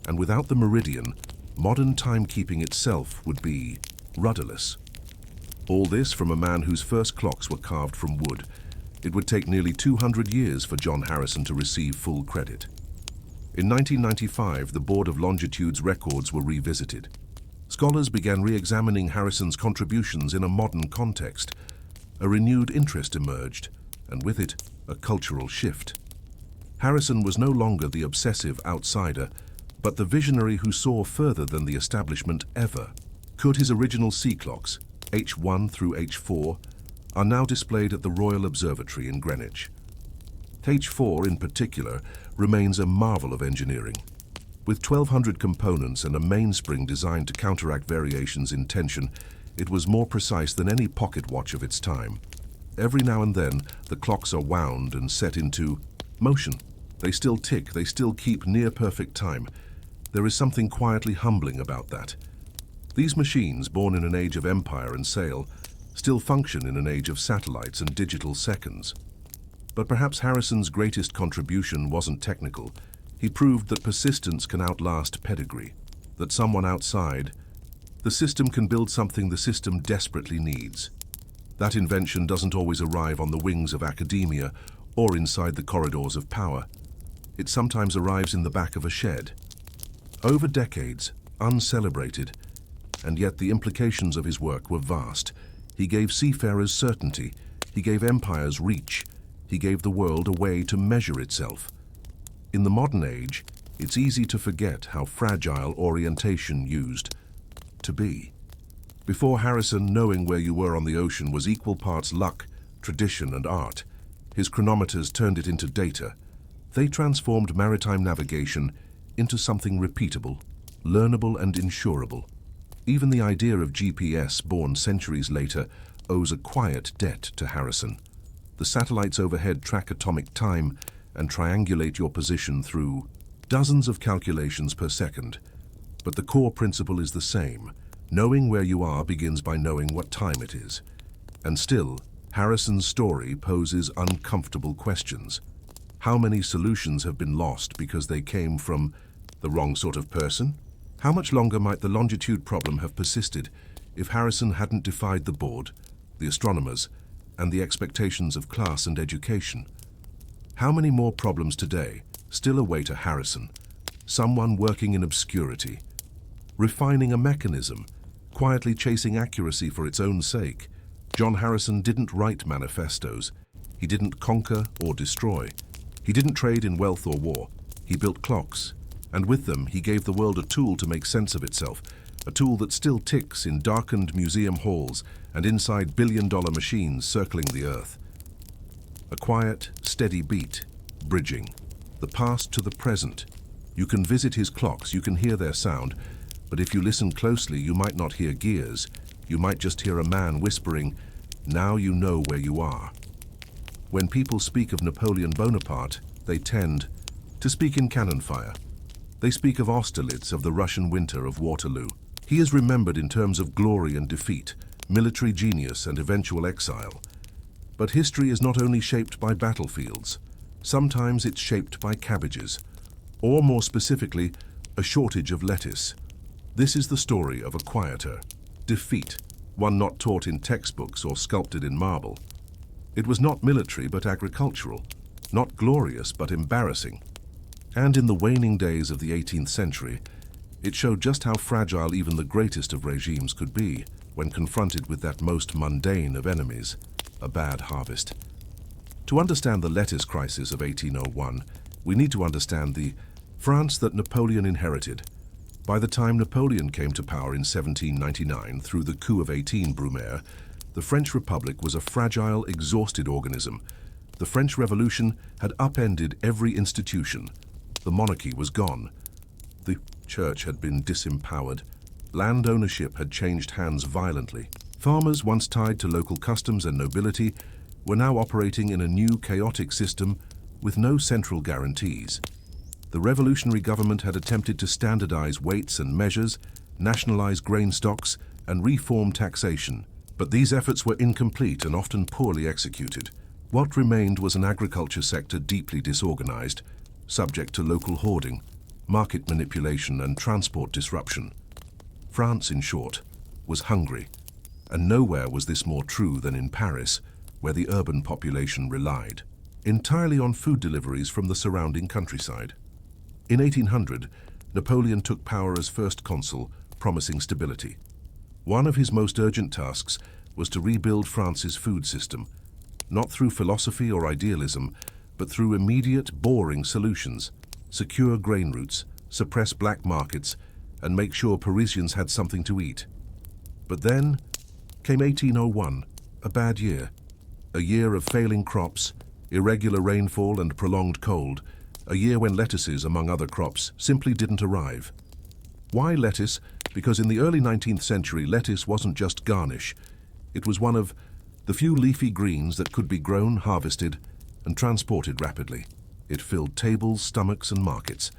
And without the meridian, modern timekeeping itself would be rudderless. All this from a man whose first clocks were carved from wood. It would take nearly 200 years for John Harrison to receive full credit. In 1995, the Board of Longitude's records were revisited. Scholars began re-examining Harrison's contributions in a modern context. A renewed interest emerged, and with it, a cultural shift. Harrison was no longer the obsessive outsider, but the visionary who saw further than the establishment ever. Could his original sea clocks, H1 through H4, are now displayed at the Royal Observatory in Greenwich. H4 in particular remains a marvel of engineering. With 1,200 components and a mainspring designed to counteract variations in tension, it was more precise than any pocket watch of its time. Every now and then, the clocks are wound and set into motion. They still tick, they still keep near-perfect time. There is something quietly humbling about that. These machines, born in an age of empire and sail, still function in an age of satellites and digital seconds. But perhaps Harrison's greatest contribution wasn't technical. He proved that persistence can outlast pedigree, that someone outside, the system can build something the system desperately needs. That invention doesn't always arrive on the wings of academia or inside the corridors of power. It sometimes arrives in the back of a shed. Over decades, uncelebrated, and yet the implications of his work were vast. He gave seafarers certainty, he gave empires reach, he gave the world a way to measure itself. In the modern age, it's easy to forget how fragile orientation used to be. Before Harrison, knowing where you were on the ocean was equal parts luck, tradition, and art. His chronometers turned it into data. They transformed maritime navigation into something repeatable, learnable, and insurable. Even the idea of GPS, born centuries later, owes a quiet debt to Harrison. The satellites overhead track atomic time and triangulate your position through dozens of calculations per second. But the core principle is the same. Knowing where you are begins by knowing what time it is. And still, Harrison's story poses uncomfortable questions. How many solutions have been lost because they came from the wrong sort of person? How much longer might the longitude problem have persisted if Harrison hadn't defied the board, the astronomers, and the expectations of class and education? How many more problems today still await a Harrison, someone working in obscurity, refining a mechanism, quietly chasing accuracy for its own sake? John Harrison didn't write manifestos. He didn't conquer or destroy. He didn't trade in wealth or war. He built clocks, and with them he gave the world a tool to make sense of itself, a tool that still ticks in darkened museum halls and inside billion-dollar machines circling the Earth. A quiet, steady beat, bridging the past to the present. You can visit his clocks, you can hear their sound, but if you listen closely, you might not hear gears. You might just hear a man whispering, "Now you know where you are." When people speak of Napoleon Bonaparte, they tend to speak in cannon fire. They speak of Austerlitz, of the Russian winter, of Waterloo. He is remembered in terms of glory and defeat, military genius and eventual exile. But history is not only shaped by battlefields. Sometimes it's shaped by cabbages, or more specifically, a shortage of lettuce. This is the story of a quieter defeat, one not taught in textbooks or sculpted in marble. It was not military but agricultural, not glorious but embarrassing. And in the waning days of the 18th century, it showed just how fragile even the greatest of regimes could be when confronted with that most mundane of enemies, a bad harvest. To understand the lettuce crisis of 1801, we need to understand the France that Napoleon inherited. By the time Napoleon came to power in 1799 through the coup of 18 Brumaire, the French Republic was a fragile, exhausted organism. The French Revolution had upended every institution. The monarchy was gone. The church had been disempowered. Land ownership had changed hands violently. Farmers, once tied to local customs and nobility, were now operating in a new chaotic system with no central guarantees. The revolutionary government had attempted to standardize weights and measures, nationalize grain stocks, and reform taxation. But these efforts were incomplete and often poorly executed. What remained was an agriculture sector deeply disorganized, subject to local hoarding, market manipulation, and transport disruption. France, in short, was hungry, and nowhere was this more true than in Paris, where the urban population relied entirely on food deliveries from the surrounding countryside. In 1800, Napoleon took power as first consul, promising stability. One of his most urgent tasks was to rebuild France's food system, not through philosophy or idealism, but through immediate, boring solutions: secure grain routes, suppress black markets, and make sure Parisians had something to eat. But then came 1801, a bad year. A year of failing crops, irregular rainfall and prolonged cold, a year when lettuces, among other crops, simply didn't arrive. Why lettuce? Because in the early 19th century, lettuce wasn't just garnish. It was one of the few leafy greens that could be grown, harvested, and transported rapidly. It filled tables, stomachs, and markets.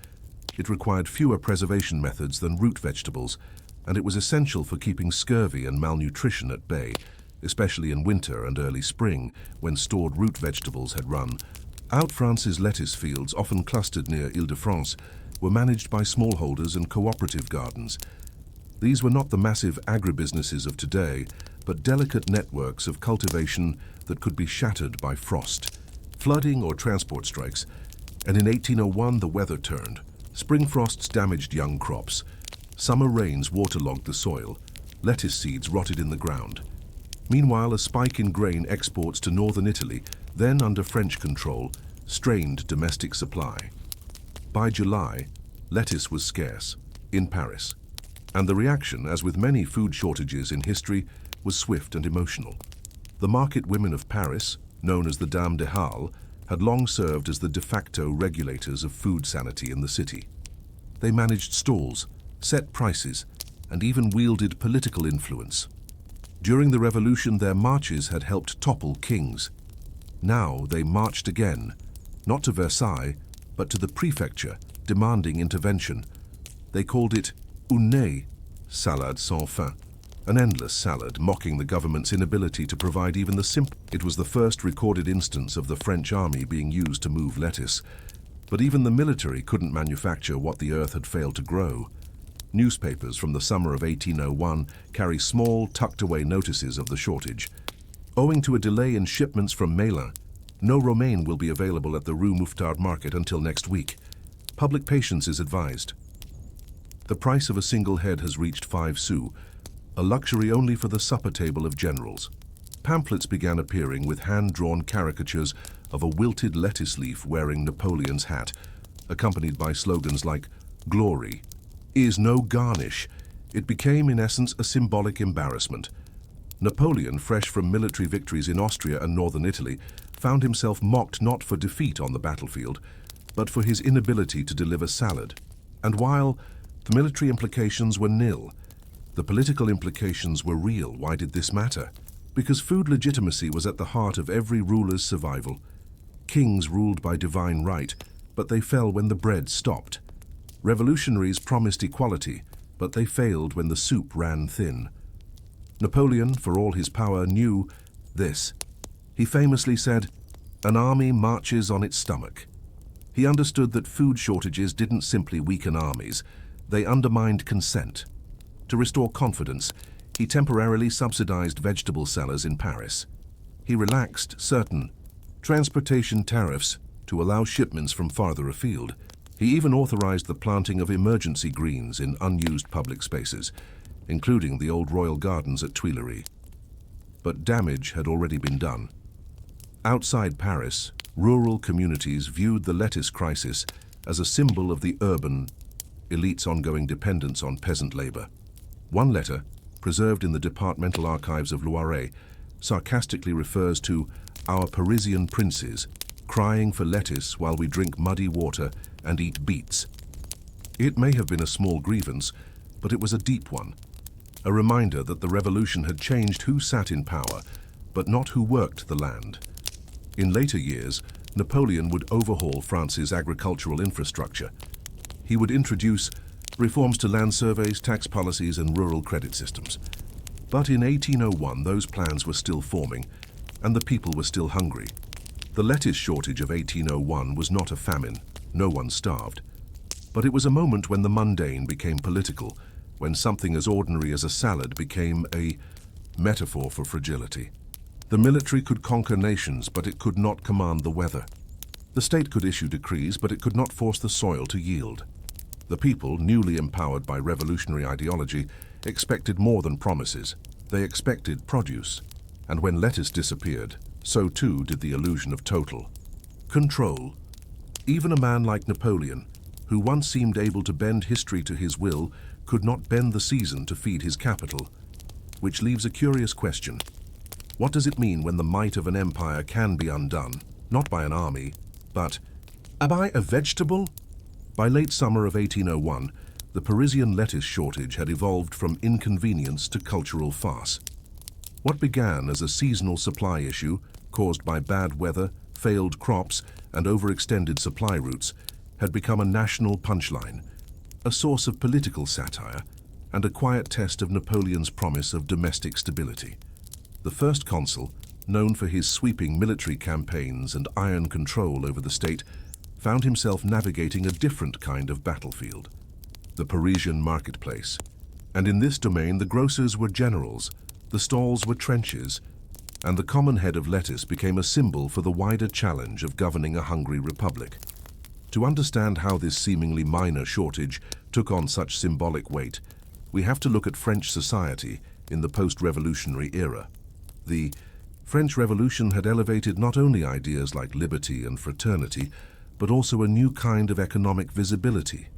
It required fewer preservation methods than root vegetables, and it was essential for keeping scurvy and malnutrition at bay, especially in winter and early spring, when stored root vegetables had run out. France's lettuce fields, often clustered near Île-de-France, were managed by smallholders and cooperative gardens. These were not the massive agribusinesses of today, but delicate networks of cultivation that could be shattered by frost, flooding, or transport strikes. And in 1801, the weather turned. Spring frosts damaged young crops. Summer rains waterlogged the soil. Lettuce seeds rotted in the ground. Meanwhile, a spike in grain exports to northern Italy, then under French control, strained domestic supply. By July, lettuce was scarce in Paris, and the reaction, as with many food shortages in history, was swift and emotional. The market women of Paris, known as the Dames des Halles, had long served as the de facto regulators of food sanity in the city. They managed stalls, set prices, and even wielded political influence. During the revolution, their marches had helped topple kings. Now they marched again, not to Versailles, but to the prefecture, demanding intervention. They called it une salade sans fin, an endless salad, mocking the government's inability to provide even the simple. It was the first recorded instance of the French army being used to move lettuce, but even the military couldn't manufacture what the earth had failed to grow. Newspapers from the summer of 1801 carry small, tucked-away notices of the shortage. Owing to a delay in shipments from Melun, no romaine will be available at the Rue Mouffetard market until next week. Public patience is advised. The price of a single head has reached 5 sous, a luxury only for the supper table of generals. Pamphlets began appearing with hand-drawn caricatures of a wilted lettuce leaf wearing Napoleon's hat, accompanied by slogans like "Glory is no garnish." It became, in essence, a symbolic embarrassment. Napoleon, fresh from military victories in Austria and northern Italy, found himself mocked not for defeat on the battlefield, but for his inability to deliver salad. And while the military implications were nil, the political implications were real. Why did this matter? Because food legitimacy was at the heart of every ruler's survival. Kings ruled by divine right, but they fell when the bread stopped. Revolutionaries promised equality, but they failed when the soup ran thin. Napoleon, for all his power, knew this. He famously said, "An army marches on its stomach." He understood that food shortages didn't simply weaken armies, they undermined consent. To restore confidence, he temporarily subsidized vegetable sellers in Paris. He relaxed certain transportation tariffs to allow shipments from farther afield. He even authorized the planting of emergency greens in unused public spaces, including the old royal gardens at Tuileries. But damage had already been done. Outside Paris, rural communities viewed the lettuce crisis as a symbol of the urban elite's ongoing dependence on peasant labor. One letter, preserved in the departmental archives of Loiret, sarcastically refers to our Parisian princes crying for lettuce while we drink muddy water and eat beets. It may have been a small grievance, but it was a deep one, a reminder that the revolution had changed who sat in power, but not who worked the land. In later years, Napoleon would overhaul France's agricultural infrastructure. He would introduce reforms to land surveys, tax policies, and rural credit systems. But in 1801, those plans were still forming, and the people were still hungry. The lettuce shortage of 1801 was not a famine. No one starved. But it was a moment when the mundane became political, when something as ordinary as a salad became a metaphor for fragility. The military could conquer nations, but it could not command the weather. The state could issue decrees, but it could not force the soil to yield. The people, newly empowered by revolutionary ideology, expected more than promises. They expected produce. And when lettuce disappeared, so too did the illusion of total control. Even a man like Napoleon, who once seemed able to bend history to his will, could not bend the season to feed his capital. Which leaves a curious question. What does it mean when the might of an empire can be undone, not by an army, but, am I a vegetable? By late summer of 1801, the Parisian lettuce shortage had evolved from inconvenience to cultural farce. What began as a seasonal supply issue, caused by bad weather, failed crops, and overextended supply routes, had become a national punchline, a source of political satire, and a quiet test of Napoleon's promise of domestic stability. The first consul, known for his sweeping military campaigns and iron control over the state, found himself navigating a different kind of battlefield, the Parisian marketplace. And in this domain, the grocers were generals, the stalls were trenches, and the common head of lettuce became a symbol for the wider challenge of governing a hungry republic. To understand how this seemingly minor shortage took on such symbolic weight, we have to look at French society in the post-revolutionary era. The French Revolution had elevated not only ideas like liberty and fraternity, but also a new kind of economic visibility.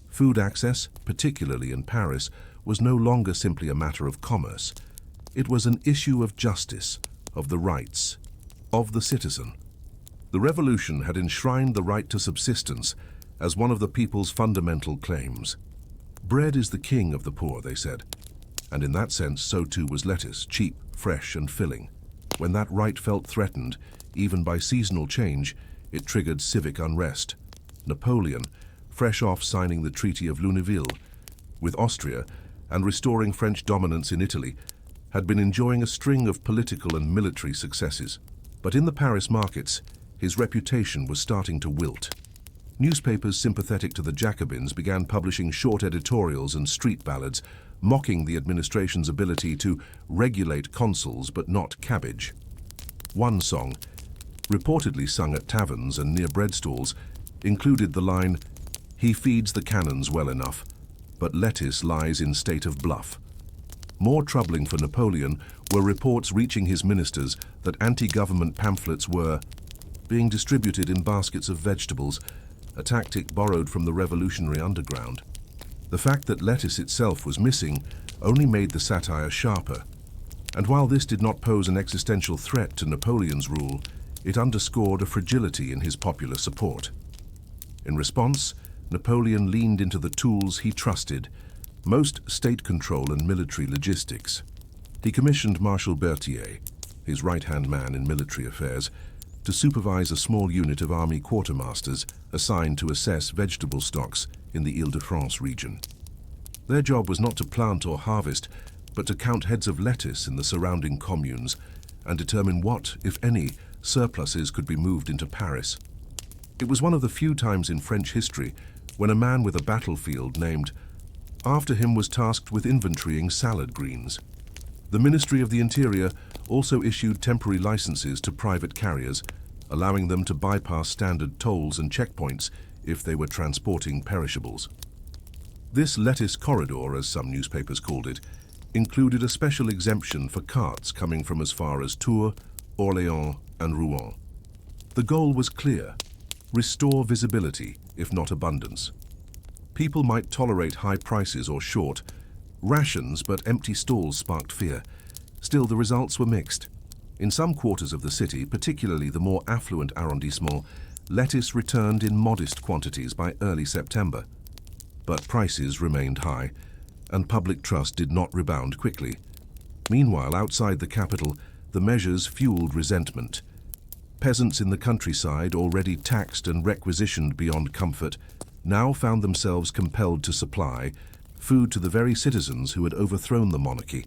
Food access, particularly in Paris, was no longer simply a matter of commerce. It was an issue of justice, of the rights, of the citizen. The revolution had enshrined the right to subsistence as one of the people's fundamental claims. Bread is the king of the poor, they said, and in that sense so too was lettuce, cheap, fresh and filling. When that right felt threatened, even by seasonal change, it triggered civic unrest. Napoleon, fresh off signing the Treaty of Luneville with Austria and restoring French dominance in Italy, had been enjoying a string of political and military successes. But in the Paris markets, his reputation was starting to wilt. Newspapers sympathetic to the Jacobins began publishing short editorials and street ballads, mocking the administration's ability to regulate consuls but not cabbage. One song, reportedly sung at taverns and near bread stalls, included the line, "He feeds the cannons well enough, but lettuce lies in state of bluff." More troubling for Napoleon were reports reaching his ministers that anti-government pamphlets were being distributed in baskets of vegetables, a tactic borrowed from the revolutionary underground. The fact that lettuce itself was missing only made the satire sharper. And while this did not pose an existential threat to Napoleon's rule, it underscored a fragility in his popular support. In response, Napoleon leaned into the tools he trusted, most state control and military logistics. He commissioned Marshal Berthier, his right-hand man in military affairs, to supervise a small unit of army quartermasters assigned to assess vegetable stocks in the Île-de-France region. Their job was not to plant or harvest, but to count heads of lettuce in the surrounding communes and determine what, if any, surpluses could be moved into Paris. It was one of the few times in French history when a man with a battlefield named after him was tasked with inventorying salad greens. The Ministry of the Interior also issued temporary licenses to private carriers, allowing them to bypass standard tolls and checkpoints if they were transporting perishables. This lettuce corridor, as some newspapers called it, included a special exemption for carts coming from as far as Tours, Orléans, and Rouen. The goal was clear: restore visibility, if not abundance. People might tolerate high prices or short rations, but empty stalls sparked fear. Still, the results were mixed. In some quarters of the city, particularly the more affluent arrondissement, lettuce returned in modest quantities by early September. But prices remained high, and public trust did not rebound quickly. Meanwhile, outside the capital, the measures fueled resentment. Peasants in the countryside, already taxed and requisitioned beyond comfort, now found themselves compelled to supply food to the very citizens who had overthrown the monarchy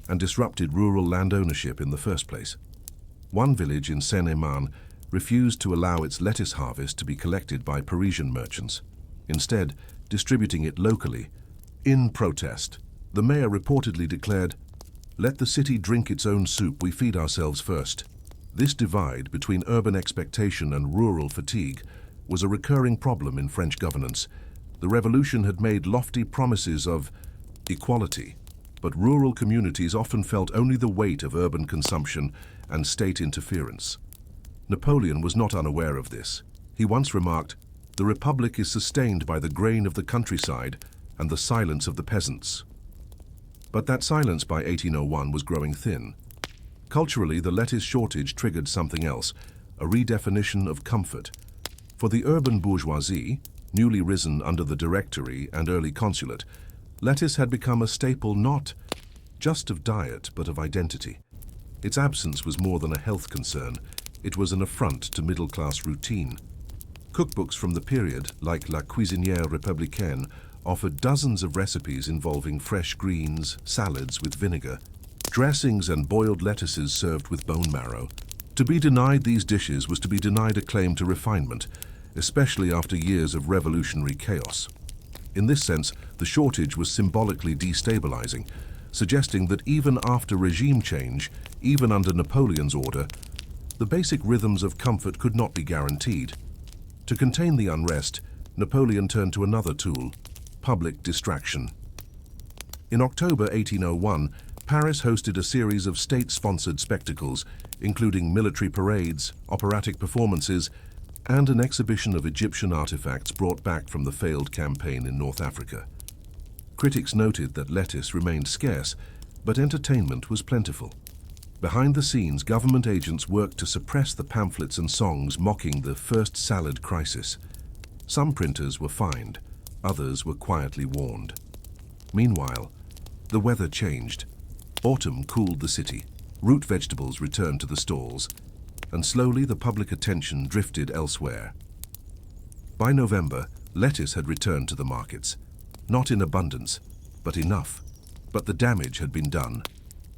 and disrupted rural land ownership in the first place. One village in Seine-et-Marne refused to allow its lettuce harvest to be collected by Parisian merchants, instead distributing it locally. In protest, the mayor reportedly declared, "Let the city drink its own soup, we feed ourselves first." This divide between urban expectation and rural fatigue was a recurring problem in French governance. The revolution had made lofty promises of equality, but rural communities often felt only the weight of urban consumption and state interference. Napoleon was not unaware of this. He once remarked, "The Republic is sustained by the grain of the countryside and the silence of the peasants." But that silence by 1801 was growing thin. Culturally, the lettuce shortage triggered something else, a redefinition of comfort. For the urban bourgeoisie, newly risen under the Directory and early consulate, lettuce had become a staple not just of diet but of identity. Its absence was more than a health concern. It was an affront to middle-class routine. Cookbooks from the period, like La Cuisinière Républicaine, offered dozens of recipes involving fresh greens, salads with vinegar, dressings and boiled lettuces served with bone marrow. To be denied these dishes was to be denied a claim to refinement, especially after years of revolutionary chaos. In this sense, the shortage was symbolically destabilizing, suggesting that even after regime change, even under Napoleon's order, the basic rhythms of comfort could not be guaranteed. To contain the unrest, Napoleon turned to another tool, public distraction. In October 1801, Paris hosted a series of state-sponsored spectacles, including military parades, operatic performances, and an exhibition of Egyptian artifacts brought back from the failed campaign in North Africa. Critics noted that lettuce remained scarce, but entertainment was plentiful. Behind the scenes, government agents worked to suppress the pamphlets and songs mocking the first salad crisis. Some printers were fined, others were quietly warned. Meanwhile, the weather changed. Autumn cooled the city, root vegetables returned to the stalls, and slowly the public attention drifted elsewhere. By November, lettuce had returned to the markets, not in abundance, but enough. But the damage had been done,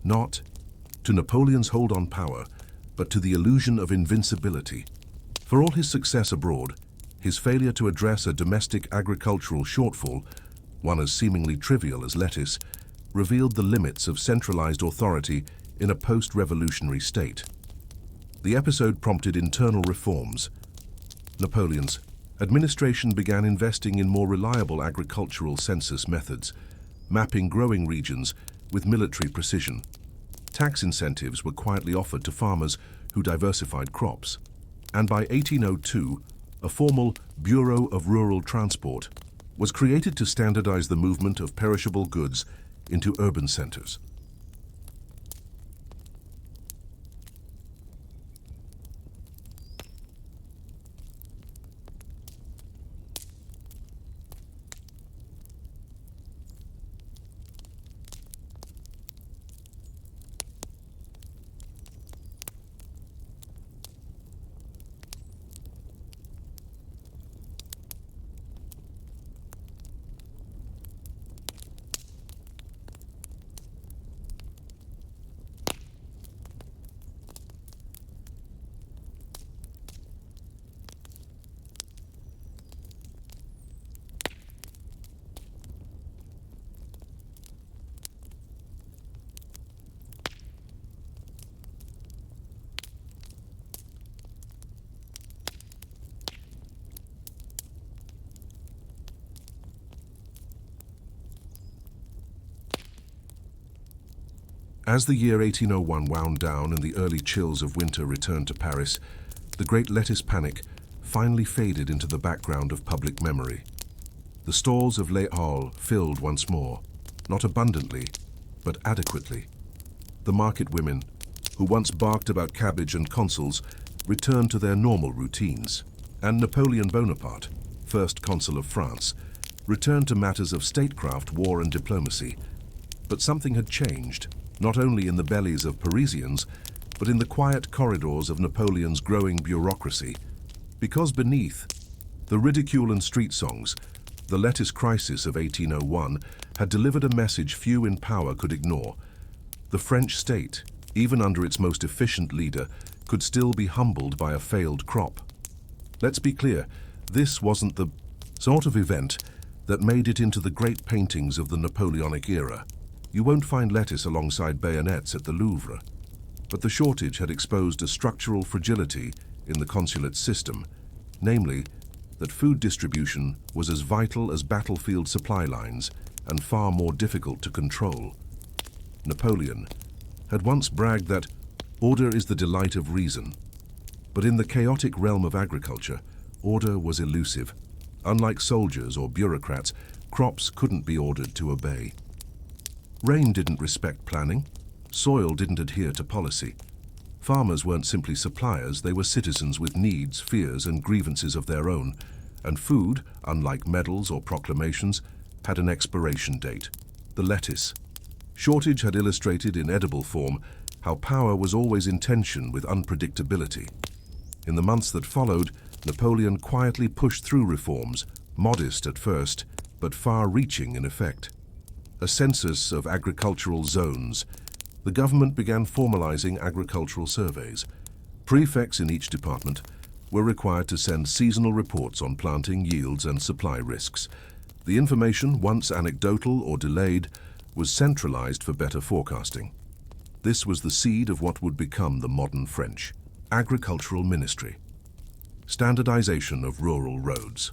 not to Napoleon's hold on power, but to the illusion of invincibility. For all his success abroad, his failure to address a domestic agricultural shortfall, one as seemingly trivial as lettuce, revealed the limits of centralized authority in a post-revolutionary state. The episode prompted internal reforms. Napoleon's administration began investing in more reliable agricultural census methods, mapping growing regions with military precision. Tax incentives were quietly offered to farmers who diversified crops. And by 1802, a formal Bureau of Rural Transport was created to standardize the movement of perishable goods into urban centers. As the year 1801 wound down and the early chills of winter returned to Paris, the Great Lettuce Panic finally faded into the background of public memory. The stalls of Les Halles filled once more, not abundantly, but adequately. The market women, who once barked about cabbage and consols, returned to their normal routines, and Napoleon Bonaparte, first consul of France, returned to matters of statecraft, war and diplomacy. But something had changed, not only in the bellies of Parisians, but in the quiet corridors of Napoleon's growing bureaucracy. Because beneath the ridicule and street songs, the lettuce crisis of 1801 had delivered a message few in power could ignore. The French state, even under its most efficient leader, could still be humbled by a failed crop. Let's be clear, this wasn't the sort of event that made it into the great paintings of the Napoleonic era. You won't find lettuce alongside bayonets at the Louvre. But the shortage had exposed a structural fragility in the consulate system, namely, that food distribution was as vital as battlefield supply lines and far more difficult to control. Napoleon had once bragged that order is the delight of reason. But in the chaotic realm of agriculture, order was elusive. Unlike soldiers or bureaucrats, crops couldn't be ordered to obey. Rain didn't respect planning. Soil didn't adhere to policy. Farmers weren't simply suppliers, they were citizens with needs, fears, and grievances of their own. And food, unlike medals or proclamations, had an expiration date: the lettuce. Shortage had illustrated in edible form how power was always in tension with unpredictability. In the months that followed, Napoleon quietly pushed through reforms, modest at first, but far-reaching in effect. A census of agricultural zones. The government began formalizing agricultural surveys. Prefects in each department were required to send seasonal reports on planting yields and supply risks. The information, once anecdotal or delayed, was centralized for better forecasting. This was the seed of what would become the modern French agricultural ministry. Standardization of rural roads.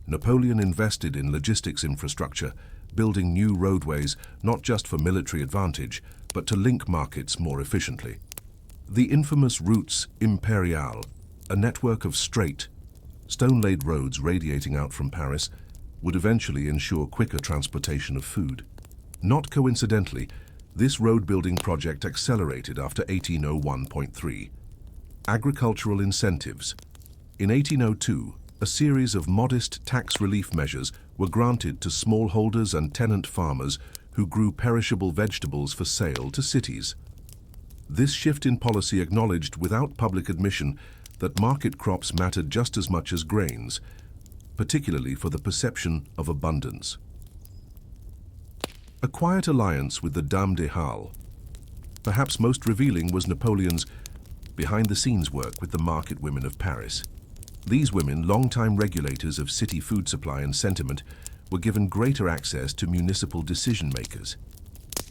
Napoleon invested in logistics infrastructure, building new roadways not just for military advantage, but to link markets more efficiently. The infamous routes impériales, a network of straight, stone-laid roads radiating out from Paris, would eventually ensure quicker transportation of food. Not coincidentally, this road-building project accelerated after 1801.3. Agricultural incentives. In 1802, a series of modest tax relief measures were granted to smallholders and tenant farmers who grew perishable vegetables for sale to cities. This shift in policy acknowledged without public admission that market crops mattered just as much as grains, particularly for the perception of abundance. A quiet alliance with the Dames des Halles. Perhaps most revealing was Napoleon's behind-the-scenes work with the market women of Paris. These women, longtime regulators of city food supply and sentiment, were given greater access to municipal decision-makers.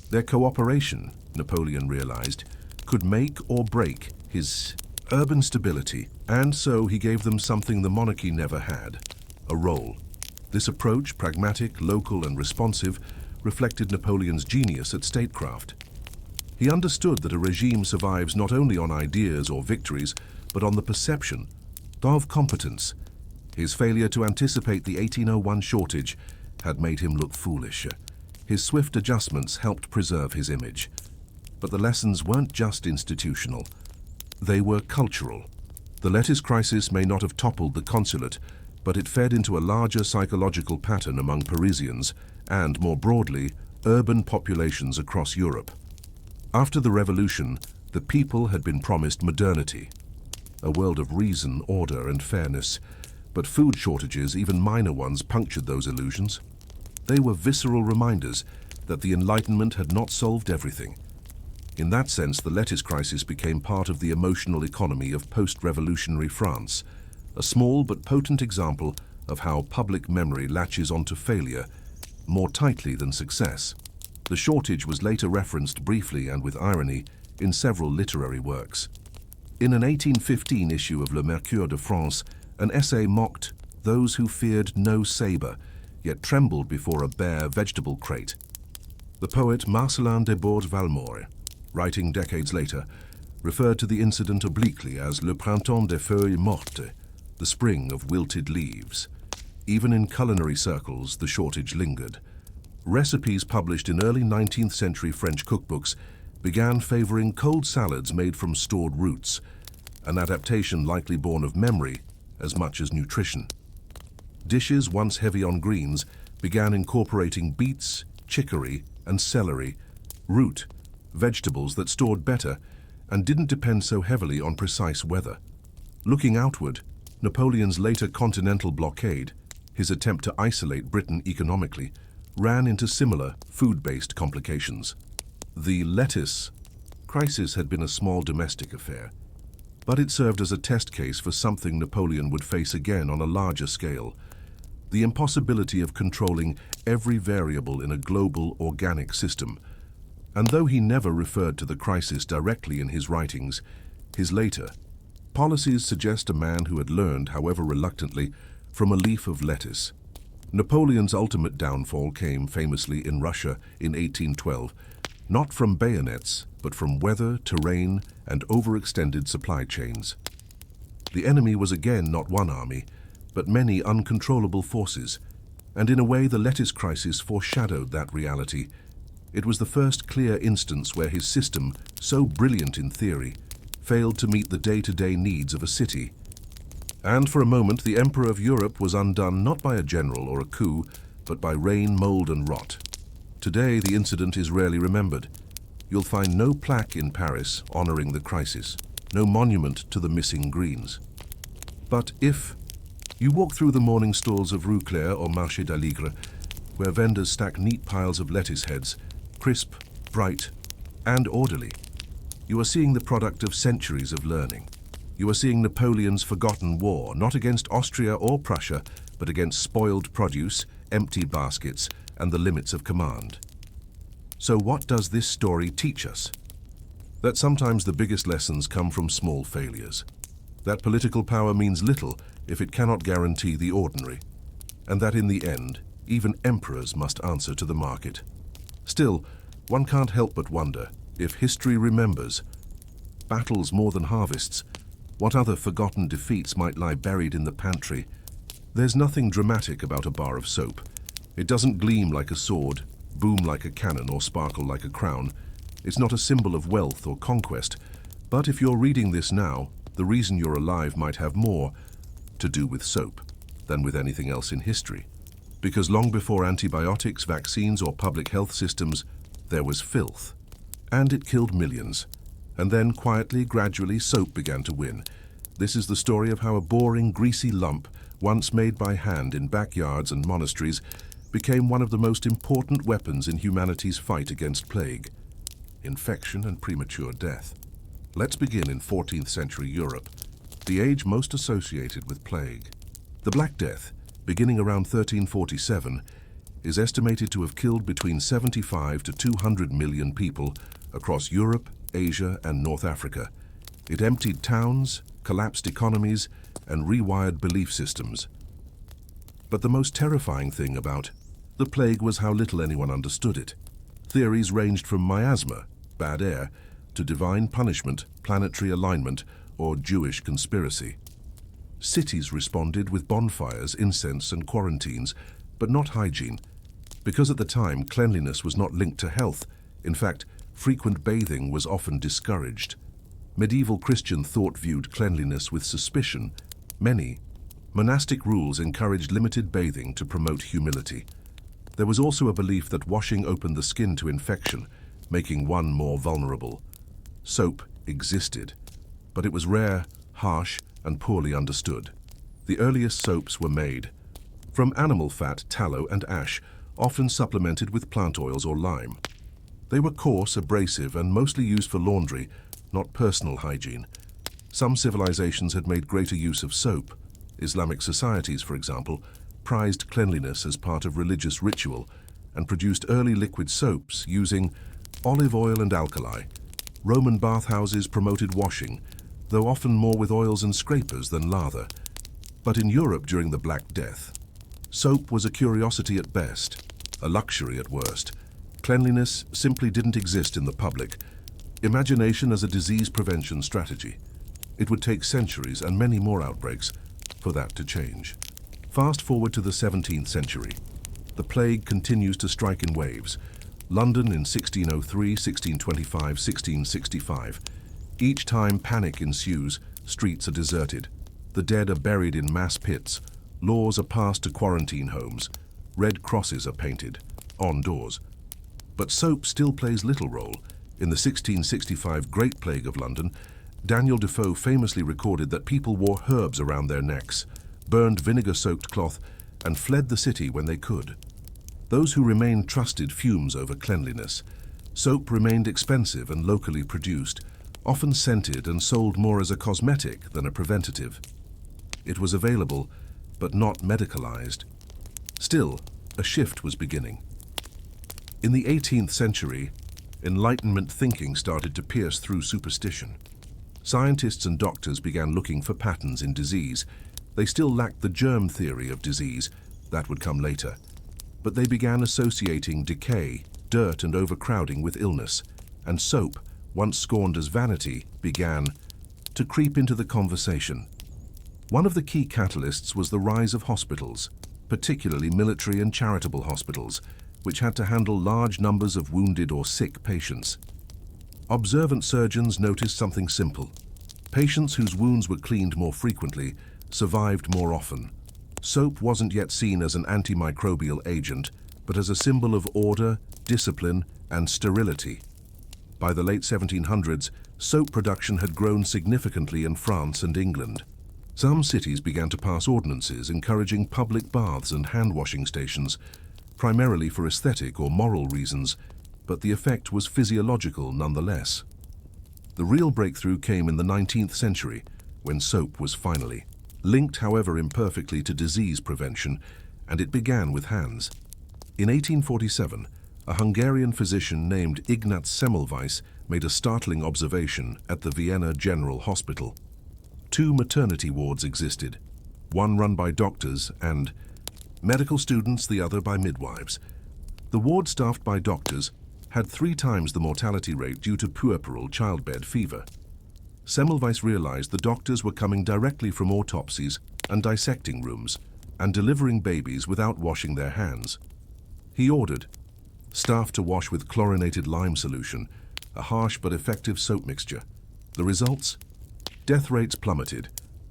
Their cooperation, Napoleon realized, could make or break his urban stability, and so he gave them something the monarchy never had: a role. This approach, pragmatic, local, and responsive, reflected Napoleon's genius at statecraft. He understood that a regime survives not only on ideas or victories, but on the perception of competence. His failure to anticipate the 1801 shortage had made him look foolish. His swift adjustments helped preserve his image. But the lessons weren't just institutional. They were cultural. The lettuce crisis may not have toppled the consulate, but it fed into a larger psychological pattern among Parisians and, more broadly, urban populations across Europe. After the revolution, the people had been promised modernity, a world of reason, order, and fairness, but food shortages, even minor ones, punctured those illusions. They were visceral reminders that the Enlightenment had not solved everything. In that sense, the lettuce crisis became part of the emotional economy of post-revolutionary France, a small but potent example of how public memory latches onto failure more tightly than success. The shortage was later referenced briefly and with irony in several literary works. In an 1815 issue of Le Mercure de France, an essay mocked those who feared no sabre, yet trembled before a bare vegetable crate. The poet Marcellin de Bourg-Valmore, writing decades later, referred to the incident obliquely as Le Printemps des Feuilles Mortes, the spring of wilted leaves. Even in culinary circles, the shortage lingered. Recipes published in early 19th century French cookbooks began favoring cold salads made from stored roots, an adaptation likely born of memory as much as nutrition. Dishes once heavy on greens began incorporating beets, chicory, and celery, root, vegetables that stored better and didn't depend so heavily on precise weather. Looking outward, Napoleon's later continental blockade, his attempt to isolate Britain economically, ran into similar food-based complications. The lettuce crisis had been a small domestic affair, but it served as a test case for something Napoleon would face again on a larger scale: the impossibility of controlling every variable in a global organic system. And though he never referred to the crisis directly in his writings, his later policies suggest a man who had learned, however reluctantly, from a leaf of lettuce. Napoleon's ultimate downfall came famously in Russia in 1812, not from bayonets, but from weather, terrain, and overextended supply chains. The enemy was again not one army, but many uncontrollable forces, and in a way the lettuce crisis foreshadowed that reality. It was the first clear instance where his system, so brilliant in theory, failed to meet the day-to-day needs of a city. And for a moment the Emperor of Europe was undone not by a general or a coup, but by rain, mold, and rot. Today the incident is rarely remembered. You'll find no plaque in Paris honoring the crisis, no monument to the missing greens. But if you walk through the morning stalls of Rue Claire or Marché d'Aligre, where vendors stack neat piles of lettuce heads, crisp, bright, and orderly, you are seeing the product of centuries of learning. You are seeing Napoleon's forgotten war, not against Austria or Prussia, but against spoiled produce, empty baskets, and the limits of command. So what does this story teach us? That sometimes the biggest lessons come from small failures. That political power means little if it cannot guarantee the ordinary. And that in the end, even emperors must answer to the market. Still, one can't help but wonder, if history remembers battles more than harvests, what other forgotten defeats might lie buried in the pantry? There's nothing dramatic about a bar of soap. It doesn't gleam like a sword, boom like a cannon, or sparkle like a crown. It's not a symbol of wealth or conquest. But if you're reading this now, the reason you're alive might have more to do with soap than with anything else in history. Because long before antibiotics, vaccines, or public health systems, there was filth. And it killed millions. And then, quietly, gradually, soap began to win. This is the story of how a boring, greasy lump, once made by hand in backyards and monasteries, became one of the most important weapons in humanity's fight against plague, infection, and premature death. Let's begin in 14th century Europe, the age most associated with plague. The Black Death, beginning around 1347, is estimated to have killed between 75 to 200 million people across Europe, Asia, and North Africa. It emptied towns, collapsed economies, and rewired belief systems. But the most terrifying thing about the plague was how little anyone understood it. Theories ranged from miasma, bad air, to divine punishment, planetary alignment, or Jewish conspiracy. Cities responded with bonfires, incense, and quarantines, but not hygiene, because at the time cleanliness was not linked to health. In fact, frequent bathing was often discouraged. Medieval Christian thought viewed cleanliness with suspicion. Many monastic rules encouraged limited bathing to promote humility. There was also a belief that washing opened the skin to infection, making one more vulnerable. Soap existed, but it was rare, harsh, and poorly understood. The earliest soaps were made from animal fat, tallow, and ash, often supplemented with plant oils or lime. They were coarse, abrasive, and mostly used for laundry, not personal hygiene. Some civilizations had made greater use of soap. Islamic societies, for example, prized cleanliness as part of religious ritual and produced early liquid soaps using olive oil and alkali. Roman bathhouses promoted washing, though often more with oils and scrapers than lather. But in Europe during the Black Death, soap was a curiosity at best, a luxury at worst. Cleanliness simply didn't exist in the public. Imagination as a disease prevention strategy. It would take centuries and many more outbreaks for that to change. Fast forward to the 17th century. The plague continues to strike in waves. London in 1603, 1625, 1665. Each time panic ensues, streets are deserted. The dead are buried in mass pits. Laws are passed to quarantine homes. Red crosses are painted on doors. But soap still plays little role. In the 1665 Great Plague of London, Daniel Defoe famously recorded that people wore herbs around their necks, burned vinegar-soaked cloth, and fled the city when they could. Those who remained trusted fumes over cleanliness. Soap remained expensive and locally produced, often scented and sold more as a cosmetic than a preventative. It was available, but not medicalized. Still, a shift was beginning. In the 18th century, Enlightenment thinking started to pierce through superstition. Scientists and doctors began looking for patterns in disease. They still lacked the germ theory of disease, that would come later. But they began associating decay, dirt and overcrowding with illness, and soap, once scorned as vanity, began to creep into the conversation. One of the key catalysts was the rise of hospitals, particularly military and charitable hospitals, which had to handle large numbers of wounded or sick patients. Observant surgeons noticed something simple. Patients whose wounds were cleaned more frequently survived more often. Soap wasn't yet seen as an antimicrobial agent, but as a symbol of order, discipline, and sterility. By the late 1700s, soap production had grown significantly in France and England. Some cities began to pass ordinances encouraging public baths and hand-washing stations, primarily for aesthetic or moral reasons, but the effect was physiological nonetheless. The real breakthrough came in the 19th century, when soap was finally linked, however imperfectly, to disease prevention, and it began with hands. In 1847, a Hungarian physician named Ignaz Semmelweis made a startling observation at the Vienna General Hospital. 2 maternity wards existed, one run by doctors and medical students, the other by midwives. The ward staffed by doctors had 3 times the mortality rate due to puerperal childbed fever. Semmelweis realized the doctors were coming directly from autopsies and dissecting rooms and delivering babies without washing their hands. He ordered staff to wash with chlorinated lime solution, a harsh but effective soap mixture. The results? Death rates plummeted.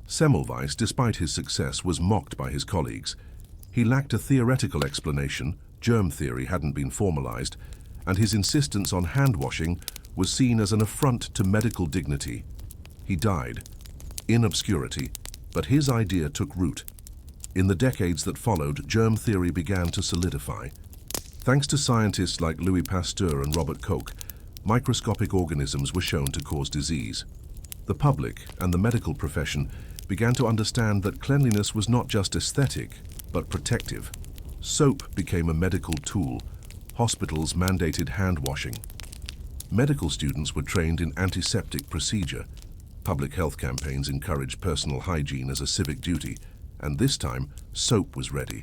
Semmelweis, despite his success, was mocked by his colleagues. He lacked a theoretical explanation, germ theory hadn't been formalized, and his insistence on hand-washing was seen as an affront to medical dignity. He died in obscurity, but his idea took root. In the decades that followed, germ theory began to solidify. Thanks to scientists like Louis Pasteur and Robert Koch, microscopic organisms were shown to cause disease. The public and the medical profession began to understand that cleanliness was not just aesthetic, but protective. Soap became a medical tool. Hospitals mandated hand-washing. Medical students were trained in antiseptic procedure. Public health campaigns encouraged personal hygiene as a civic duty, and this time, soap was ready.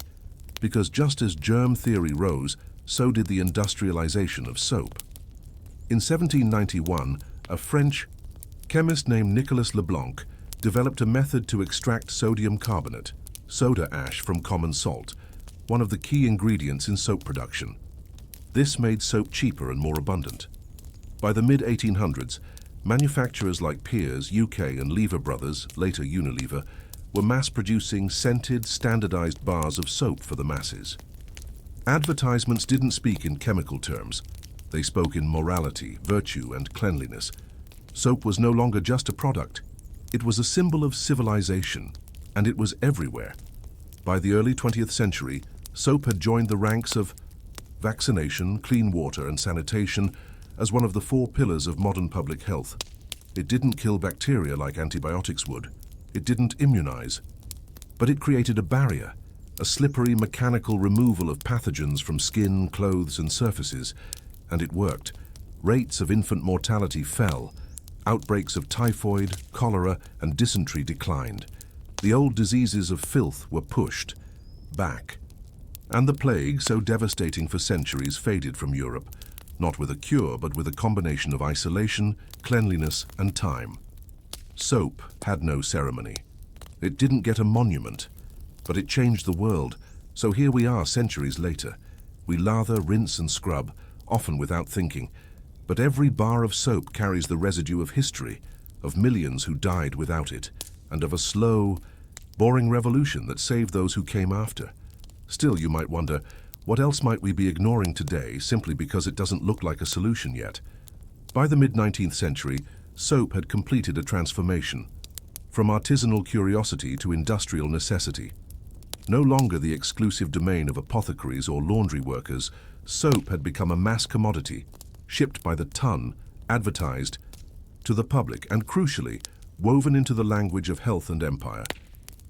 Because just as germ theory rose, so did the industrialization of soap. In 1791, a French chemist named Nicolas Leblanc developed a method to extract sodium carbonate, soda ash, from common salt, one of the key ingredients in soap production. This made soap cheaper and more abundant. By the mid-1800s, manufacturers like Pears, UK, and Lever Brothers, later Unilever, were mass-producing scented, standardized bars of soap for the masses. Advertisements didn't speak in chemical terms. They spoke in morality, virtue, and cleanliness. Soap was no longer just a product. It was a symbol of civilization, and it was everywhere. By the early 20th century, soap had joined the ranks of vaccination, clean water, and sanitation as one of the 4 pillars of modern public health. It didn't kill bacteria like antibiotics would. It didn't immunize. But it created a barrier, a slippery mechanical removal of pathogens from skin, clothes, and surfaces. And it worked. Rates of infant mortality fell. Outbreaks of typhoid, cholera, and dysentery declined. The old diseases of filth were pushed back. And the plague, so devastating for centuries, faded from Europe, not with a cure, but with a combination of isolation, cleanliness, and time. Soap had no ceremony. It didn't get a monument, but it changed the world. So here we are centuries later. We lather, rinse, and scrub, often without thinking. But every bar of soap carries the residue of history, of millions who died without it, and of a slow, boring revolution that saved those who came after. Still, you might wonder, what else might we be ignoring today simply because it doesn't look like a solution yet? By the mid-19th century, soap had completed a transformation, from artisanal curiosity to industrial necessity. No longer the exclusive domain of apothecaries or laundry workers, soap had become a mass commodity, shipped by the ton, advertised to the public, and crucially, woven into the language of health and empire.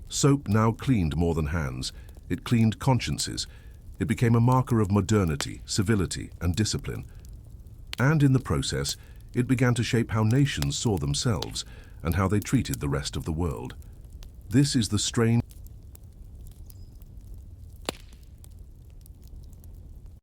Soap now cleaned more than hands, it cleaned consciences. It became a marker of modernity, civility, and discipline. And in the process, it began to shape how nations saw themselves and how they treated the rest of the world. This is the strange